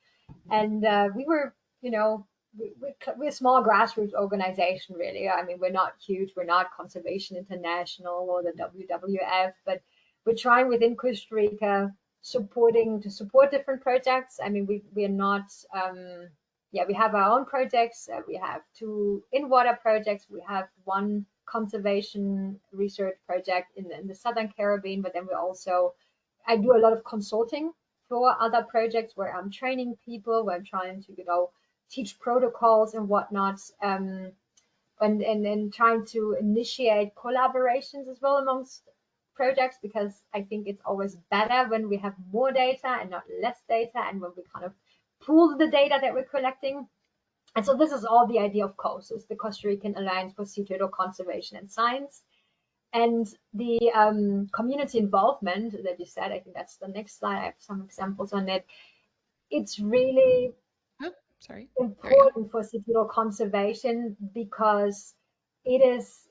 and we were, we're a small grassroots organization, really. I mean, we're not huge. We're not Conservation International or the WWF, but we're trying within Costa Rica to support different projects. I mean, we are not, we have our own projects. We have 2 in-water projects. We have 1 conservation research project in the Southern Caribbean, but then I do a lot of consulting for other projects where I'm training people, where I'm trying to, teach protocols and whatnot, and trying to initiate collaborations as well amongst projects, because I think it's always better when we have more data and not less data, and when we kind of pool the data that we're collecting. And so this is all the idea of COAS, is the Costa Rican Alliance for Sea Turtle Conservation and Science. And the community involvement that you said, I think that's the next slide. I have some examples on it. It's really important for sea turtle conservation, because it is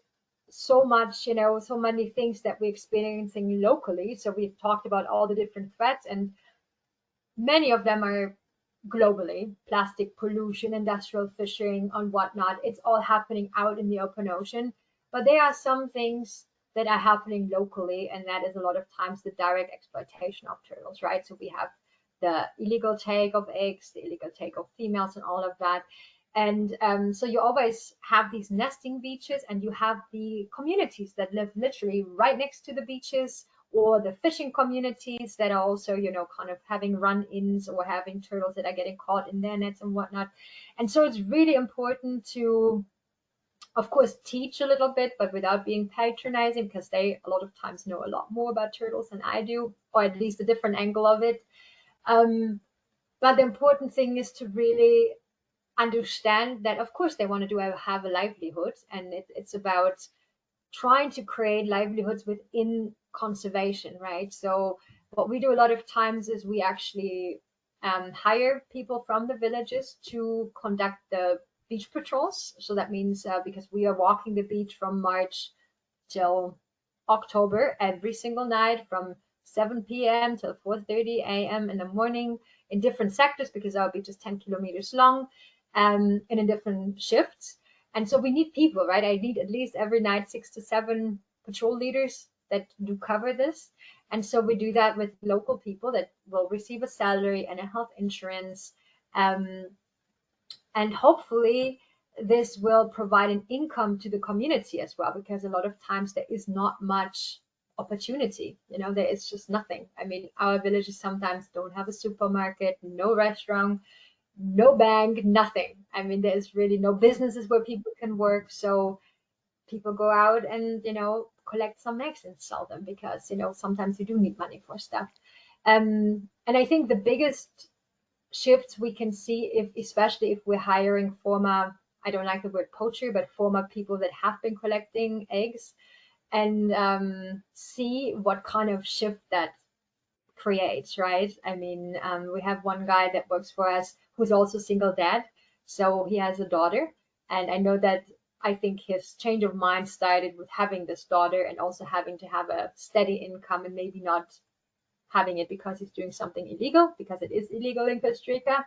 so much, so many things that we're experiencing locally. So we've talked about all the different threats, and many of them are globally: plastic pollution, industrial fishing, and whatnot. It's all happening out in the open ocean. But there are some things that are happening locally, and that is a lot of times the direct exploitation of turtles, right? So we have the illegal take of eggs, the illegal take of females, and all of that. And so you always have these nesting beaches, and you have the communities that live literally right next to the beaches, or the fishing communities that are also, kind of having run-ins or having turtles that are getting caught in their nets and whatnot. And so it's really important to, of course, teach a little bit, but without being patronizing, because they a lot of times know a lot more about turtles than I do, or at least a different angle of it. But the important thing is to really understand that, of course, they want to have a livelihood, and it's about trying to create livelihoods within conservation, right? So what we do a lot of times is we actually hire people from the villages to conduct the beach patrols. So that means because we are walking the beach from March till October every single night from 7 p.m. till 4:30 a.m. in the morning in different sectors, because our beach is 10 kilometers long, and in different shifts. And so we need people, right? I need at least every night 6 to 7 patrol leaders that do cover this. And so we do that with local people that will receive a salary and a health insurance. And hopefully this will provide an income to the community as well, because a lot of times there is not much opportunity. There is just nothing. I mean, our villages sometimes don't have a supermarket, no restaurant, no bank, nothing. I mean, there's really no businesses where people can work. So people go out and, collect some eggs and sell them, because, sometimes you do need money for stuff. And I think the biggest shifts we can see, especially if we're hiring former, I don't like the word poacher, but former people that have been collecting eggs, and see what kind of shift that creates, right? I mean, we have one guy that works for us who's also single dad, so he has a daughter, and I know that I think his change of mind started with having this daughter, and also having to have a steady income, and maybe not having it because he's doing something illegal, because it is illegal in Costa Rica.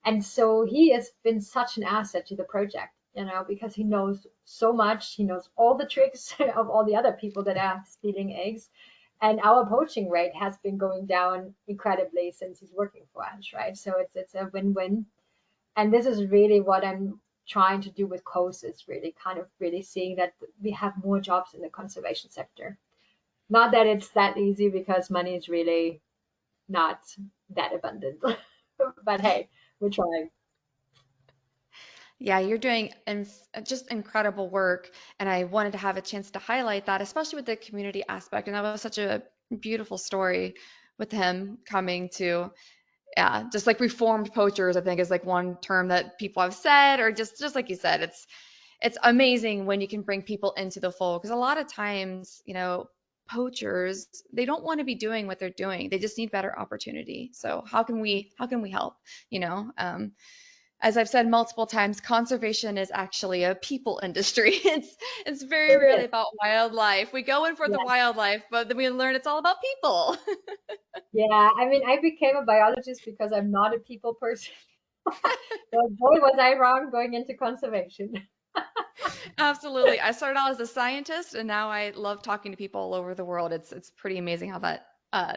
And so he has been such an asset to the project, because he knows so much. He knows all the tricks of all the other people that are stealing eggs. And our poaching rate has been going down incredibly since he's working for us, right? So it's a win-win. And this is really what I'm trying to do with COAST, is really kind of really seeing that we have more jobs in the conservation sector. Not that it's that easy, because money is really not that abundant. But hey, we're trying. Yeah, you're doing just incredible work. And I wanted to have a chance to highlight that, especially with the community aspect. And that was such a beautiful story with him coming to, yeah, just like reformed poachers, I think is like one term that people have said, or just like you said, it's amazing when you can bring people into the fold. Because a lot of times, poachers, they don't want to be doing what they're doing. They just need better opportunity. So how can we help? You know, as I've said multiple times, conservation is actually a people industry. It's very It rarely is. about wildlife. We go in for the Yeah. wildlife, but then we learn it's all about people. Yeah. I mean, I became a biologist because I'm not a people person. But boy, was I wrong going into conservation. Absolutely. I started out as a scientist and now I love talking to people all over the world. It's pretty amazing how that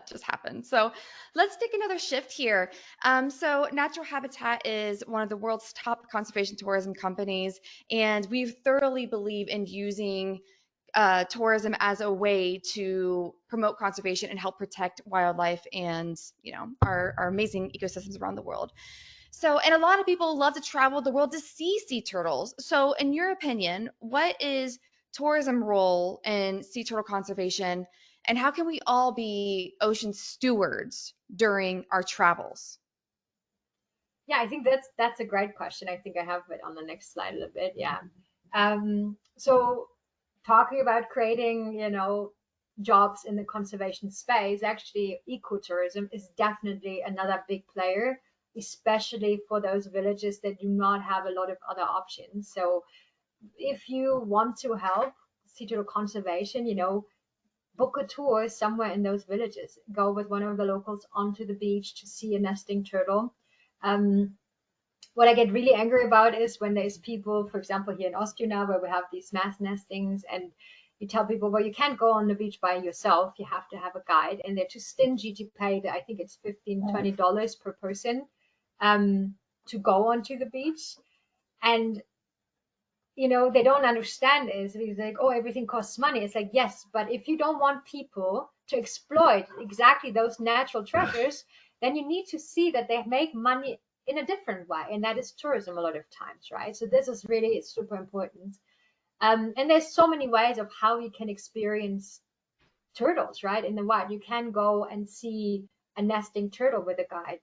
just happened. So let's take another shift here. So Natural Habitat is one of the world's top conservation tourism companies, and we thoroughly believe in using tourism as a way to promote conservation and help protect wildlife and our amazing ecosystems around the world. So, and a lot of people love to travel the world to see sea turtles. So, in your opinion, what is tourism role in sea turtle conservation, and how can we all be ocean stewards during our travels? Yeah, I think that's a great question. I think I have it on the next slide a little bit. Yeah. So talking about creating, jobs in the conservation space, actually ecotourism is definitely another big player, especially for those villages that do not have a lot of other options. So if you want to help sea turtle conservation, book a tour somewhere in those villages. Go with one of the locals onto the beach to see a nesting turtle. Um, what I get really angry about is when there's people, for example, here in Austria now, where we have these mass nestings, and you tell people, well, you can't go on the beach by yourself. You have to have a guide, and they're too stingy to pay I think it's $15, $20 per person to go onto the beach. And they don't understand is because like, oh, everything costs money. It's like, yes, but if you don't want people to exploit exactly those natural treasures, then you need to see that they make money in a different way, and that is tourism a lot of times, right? So this is really super important. And there's so many ways of how you can experience turtles, right, in the wild. You can go and see a nesting turtle with a guide,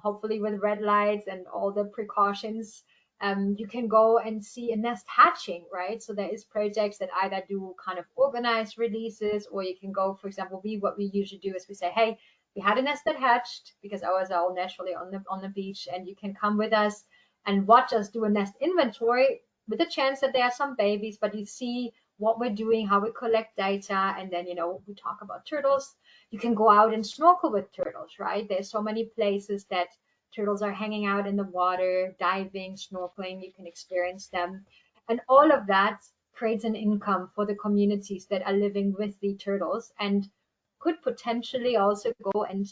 hopefully with red lights and all the precautions. You can go and see a nest hatching, right? So there is projects that either do kind of organized releases, or you can go, for example, what we usually do is we say, hey, we had a nest that hatched, because ours are all naturally on the beach, and you can come with us and watch us do a nest inventory, with the chance that there are some babies, but you see what we're doing, how we collect data, and then we talk about turtles. You can go out and snorkel with turtles, right? There's so many places that turtles are hanging out in the water, diving, snorkeling. You can experience them. And all of that creates an income for the communities that are living with the turtles, and could potentially also go and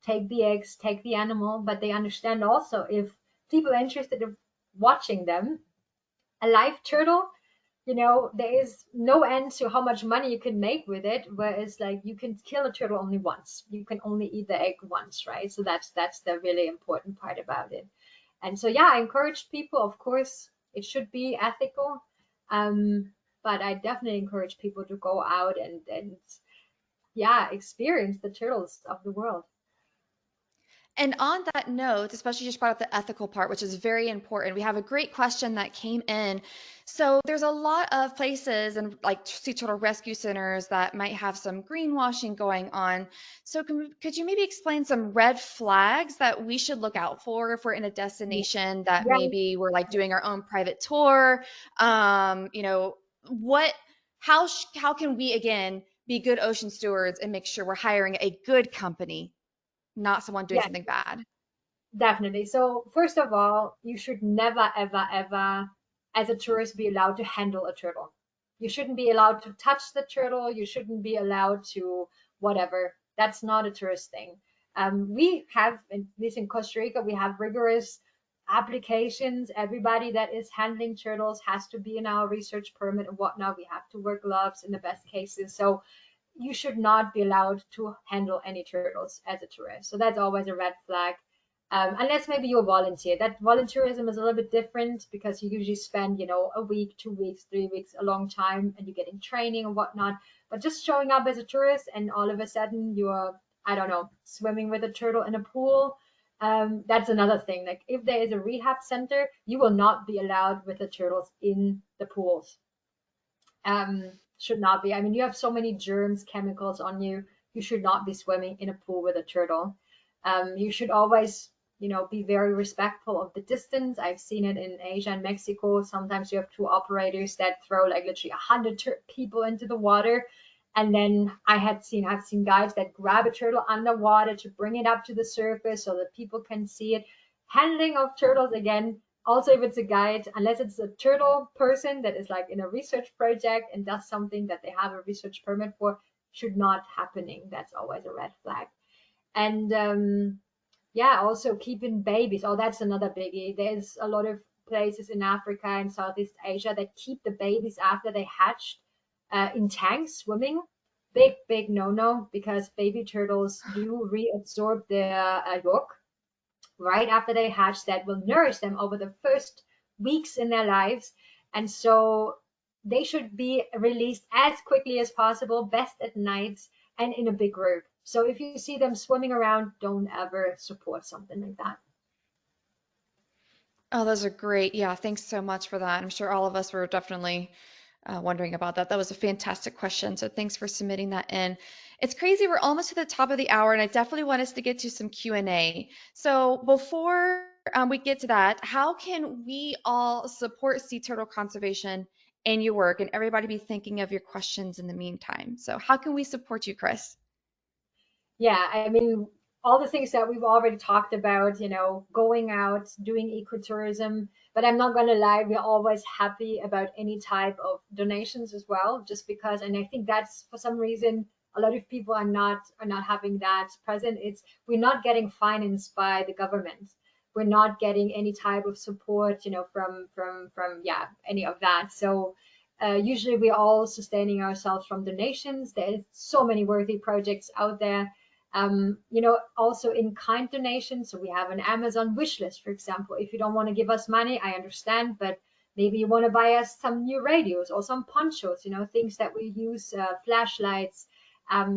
take the eggs, take the animal. But they understand also, if people are interested in watching them, a live turtle, there is no end to how much money you can make with it. Whereas like you can kill a turtle only once. You can only eat the egg once, right? So that's the really important part about it. And so yeah, I encourage people, of course, it should be ethical. But I definitely encourage people to go out and yeah, experience the turtles of the world. And on that note, especially just brought up the ethical part, which is very important. We have a great question that came in. So there's a lot of places and like sea turtle rescue centers that might have some greenwashing going on. So could you maybe explain some red flags that we should look out for if we're in a destination that Yeah, maybe we're like doing our own private tour? What, how can we again be good ocean stewards and make sure we're hiring a good company, not someone doing yeah, something bad? definitely. So first of all, you should never, ever, ever, as a tourist, be allowed to handle a turtle. You shouldn't be allowed to touch the turtle. You shouldn't be allowed to whatever. That's not a tourist thing. We have, at least in Costa Rica, we have rigorous applications. Everybody that is handling turtles has to be in our research permit and whatnot. We have to wear gloves in the best cases. So you should not be allowed to handle any turtles as a tourist. So that's always a red flag. Unless maybe you're a volunteer. That volunteerism is a little bit different because you usually spend, a week, 2 weeks, 3 weeks, a long time, and you're getting training and whatnot. But just showing up as a tourist and all of a sudden you're, I don't know, swimming with a turtle in a pool, that's another thing. Like if there is a rehab center, you will not be allowed with the turtles in the pools. Should not be. I mean, you have so many germs, chemicals on you. You should not be swimming in a pool with a turtle. You should always, be very respectful of the distance. I've seen it in Asia and Mexico. Sometimes you have two operators that throw like literally 100 people into the water. And then I've seen guides that grab a turtle underwater to bring it up to the surface so that people can see it. Handling of turtles, again, also if it's a guide, unless it's a turtle person that is like in a research project and does something that they have a research permit for, should not happening. That's always a red flag. And yeah, also keeping babies. Oh, that's another biggie. There's a lot of places in Africa and Southeast Asia that keep the babies after they hatched in tanks swimming. Big no-no, because baby turtles do reabsorb their yolk right after they hatch. That will nourish them over the first weeks in their lives. And so they should be released as quickly as possible, best at nights and in a big group. So if you see them swimming around, don't ever support something like that. Oh, those are great. Yeah, thanks so much for that. I'm sure all of us were definitely wondering about that. That was a fantastic question. So thanks for submitting that in. It's crazy. We're almost to the top of the hour, and I definitely want us to get to some Q&A. So before we get to that, how can we all support sea turtle conservation in your work, and everybody be thinking of your questions in the meantime? So how can we support you, Chris? Yeah, I mean, all the things that we've already talked about, going out, doing ecotourism. But I'm not going to lie, we're always happy about any type of donations as well, just because, and I think that's for some reason a lot of people are not having that present. It's we're not getting financed by the government. We're not getting any type of support, from yeah, any of that. So usually we're all sustaining ourselves from donations. There's so many worthy projects out there. Also in kind donations. So we have an Amazon wish list, for example. If you don't want to give us money, I understand, but maybe you want to buy us some new radios or some ponchos, things that we use, flashlights.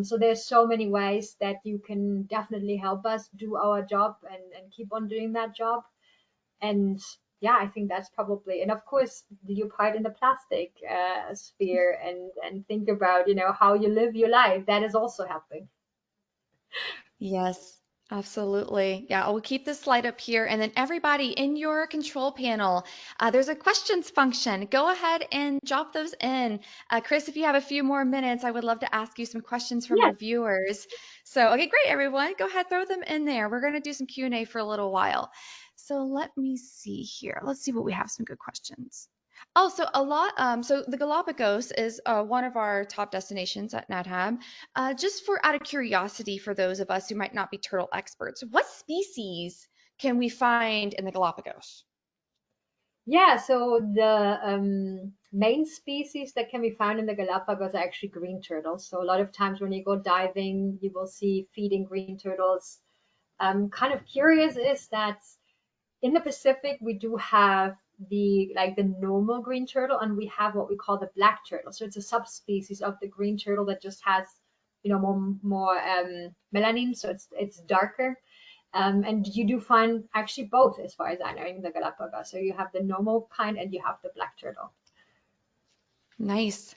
So there's so many ways that you can definitely help us do our job and keep on doing that job. And yeah, I think that's probably, and of course, do your part in the plastic sphere and think about, how you live your life. That is also helping. Yes, absolutely. Yeah, we'll keep this slide up here. And then everybody in your control panel, there's a questions function. Go ahead and drop those in. Chris, if you have a few more minutes, I would love to ask you some questions from our Yes. viewers. So, okay, great, everyone. Go ahead, throw them in there. We're going to do some Q&A for a little while. So let me see here. Let's see what we have, some good questions. Oh, so the Galapagos is one of our top destinations at NatHab. Just for out of curiosity, for those of us who might not be turtle experts, what species can we find in the Galapagos? Yeah, so the main species that can be found in the Galapagos are actually green turtles. So a lot of times when you go diving, you will see feeding green turtles. Kind of curious is that in the Pacific we do have the normal green turtle, and we have what we call the black turtle. So it's a subspecies of the green turtle that just has, more melanin, so it's darker. And you do find actually both, as far as I know, in the Galapagos. So you have the normal kind and you have the black turtle. Nice.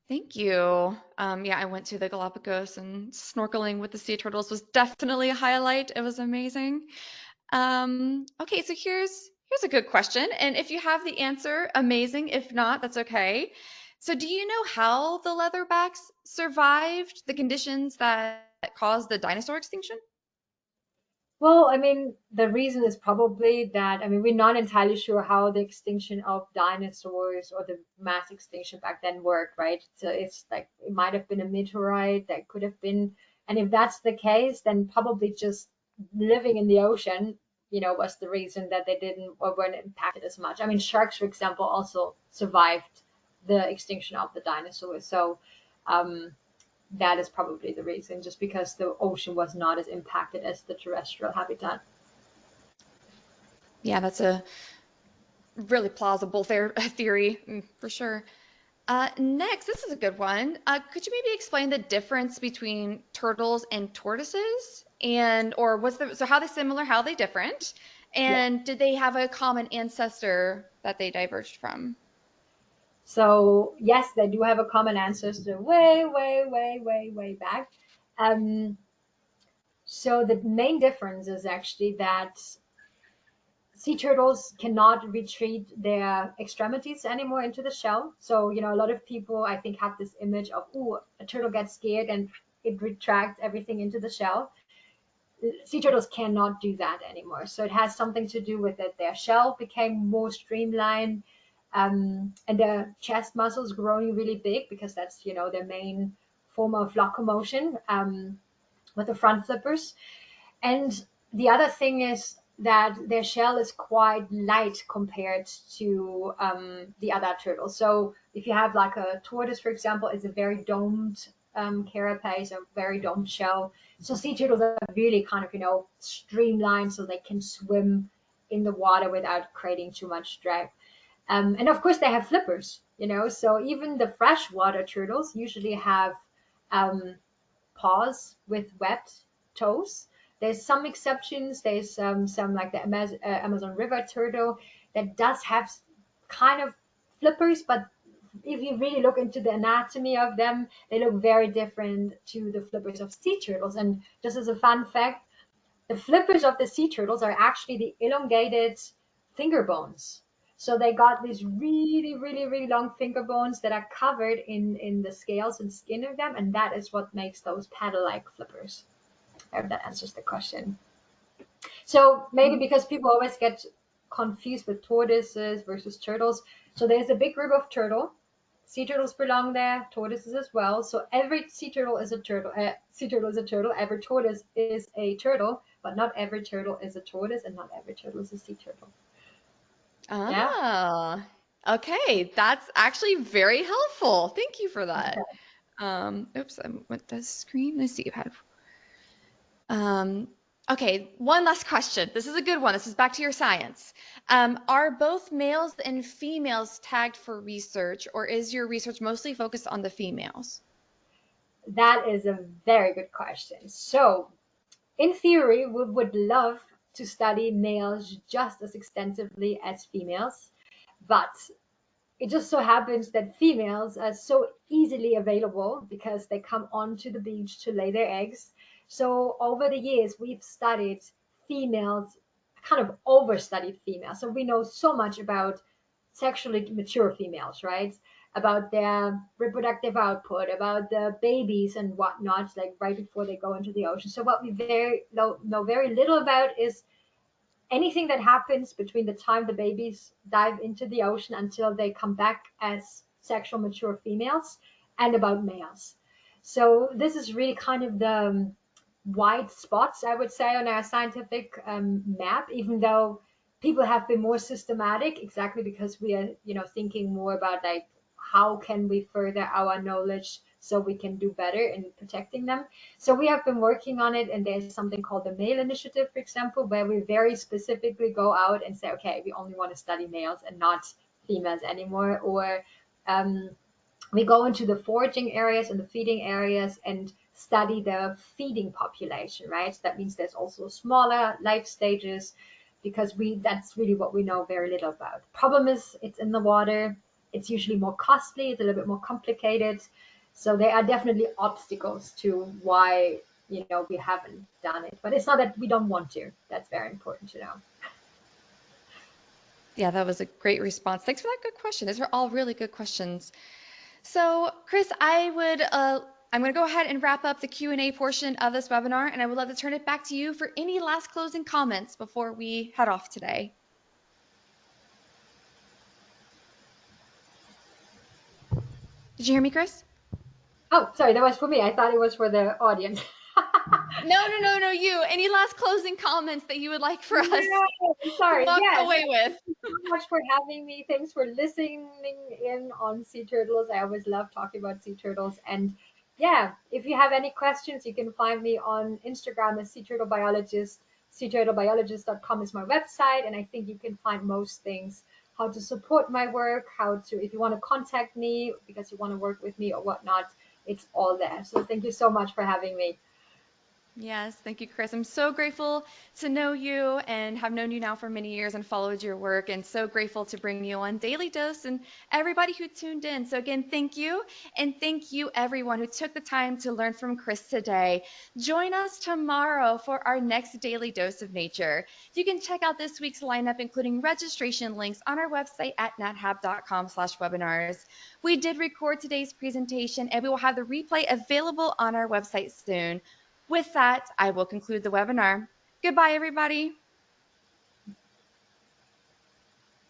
Thank you. Yeah, I went to the Galapagos and snorkeling with the sea turtles was definitely a highlight. It was amazing. Okay, so here's a good question. And if you have the answer, amazing. If not, that's okay. So do you know how the leatherbacks survived the conditions that caused the dinosaur extinction? Well, I mean, the reason is probably that, I mean, we're not entirely sure how the extinction of dinosaurs or the mass extinction back then worked, right? So it's like it might have been a meteorite that could have been, and if that's the case, then probably just living in the ocean, was the reason that they didn't or weren't impacted as much. I mean, sharks, for example, also survived the extinction of the dinosaurs. So, um, that is probably the reason, just because the ocean was not as impacted as the terrestrial habitat. Yeah, that's a really plausible theory, for sure. Next, this is a good one. Could you maybe explain the difference between turtles and tortoises? And, or so how they similar, how they different? Yeah. And did they have a common ancestor that they diverged from? So yes, they do have a common ancestor way, way, way, way, way back. Um, so the main difference is actually that sea turtles cannot retreat their extremities anymore into the shell. So, a lot of people, I think, have this image of, oh, a turtle gets scared and it retracts everything into the shell. Sea turtles cannot do that anymore. So it has something to do with it. Their shell became more streamlined, and their chest muscles growing really big because that's, their main form of locomotion, with the front flippers. And the other thing is that their shell is quite light compared to, the other turtles. So if you have like a tortoise, for example, it's a very domed, carapace, a very domed shell. So sea turtles are really kind of, streamlined so they can swim in the water without creating too much drag. And of course, they have flippers, so even the freshwater turtles usually have, um, paws with webbed toes. There's some exceptions. There's, some like the Amazon River turtle that does have kind of flippers, but if you really look into the anatomy of them, they look very different to the flippers of sea turtles. And just as a fun fact, the flippers of the sea turtles are actually the elongated finger bones. So they got these really, really, really long finger bones that are covered in the scales and skin of them, and that is what makes those paddle-like flippers. I hope that answers the question. So maybe because people always get confused with tortoises versus turtles. So there's a big group of turtle. Sea turtles belong there, tortoises as well. So every sea turtle is a turtle. Sea turtle is a turtle. Every tortoise is a turtle, but not every turtle is a tortoise, and not every turtle is a sea turtle. Yeah. Oh, okay. That's actually very helpful. Thank you for that. Oops, I went to screen. Let's see. Um, okay, one last question. This is a good one. This is back to your science. Are both males and females tagged for research, or is your research mostly focused on the females? That is a very good question. So, in theory, we would love to study males just as extensively as females, but it just so happens that females are so easily available because they come onto the beach to lay their eggs. So over the years, we've studied females, kind of overstudied females. So we know so much about sexually mature females, right? About their reproductive output, about the babies and whatnot, like right before they go into the ocean. So what we know very little about is anything that happens between the time the babies dive into the ocean until they come back as sexual mature females, and about males. So this is really kind of the, white spots, I would say, on our scientific, map, even though people have been more systematic, exactly because we are, thinking more about like how can we further our knowledge so we can do better in protecting them. So we have been working on it, and there's something called the Male Initiative, for example, where we very specifically go out and say, okay, we only want to study males and not females anymore. Or, um, we go into the foraging areas and the feeding areas and study the feeding population, right? So that means there's also smaller life stages, because that's really what we know very little about. Problem is, it's in the water. It's usually more costly. It's a little bit more complicated. So there are definitely obstacles to why, we haven't done it. But it's not that we don't want to. That's very important to know. Yeah, that was a great response. Thanks for that good question. These are all really good questions. So, Chris, I would I'm going to go ahead and wrap up the Q&A portion of this webinar, and I would love to turn it back to you for any last closing comments before we head off today. Did you hear me, Chris? Oh, sorry, that was for me. I thought it was for the audience. No, you. Any last closing comments that you would like for us No, sorry. to walk Yes. away with? Thank you so much for having me. Thanks for listening in on sea turtles. I always love talking about sea turtles. And yeah, if you have any questions, you can find me on Instagram as Sea Turtle Biologist. SeaTurtleBiologist.com is my website. And I think you can find most things, how to support my work, how to, if you want to contact me because you want to work with me or whatnot, it's all there. So thank you so much for having me. Yes, thank you, Chris. I'm so grateful to know you and have known you now for many years and followed your work, and so grateful to bring you on Daily Dose and everybody who tuned in. So again, thank you, and thank you everyone who took the time to learn from Chris today. Join us tomorrow for our next Daily Dose of Nature. You can check out this week's lineup, including registration links on our website at nathab.com/webinars. We did record today's presentation, and we will have the replay available on our website soon. With that, I will conclude the webinar. Goodbye, everybody.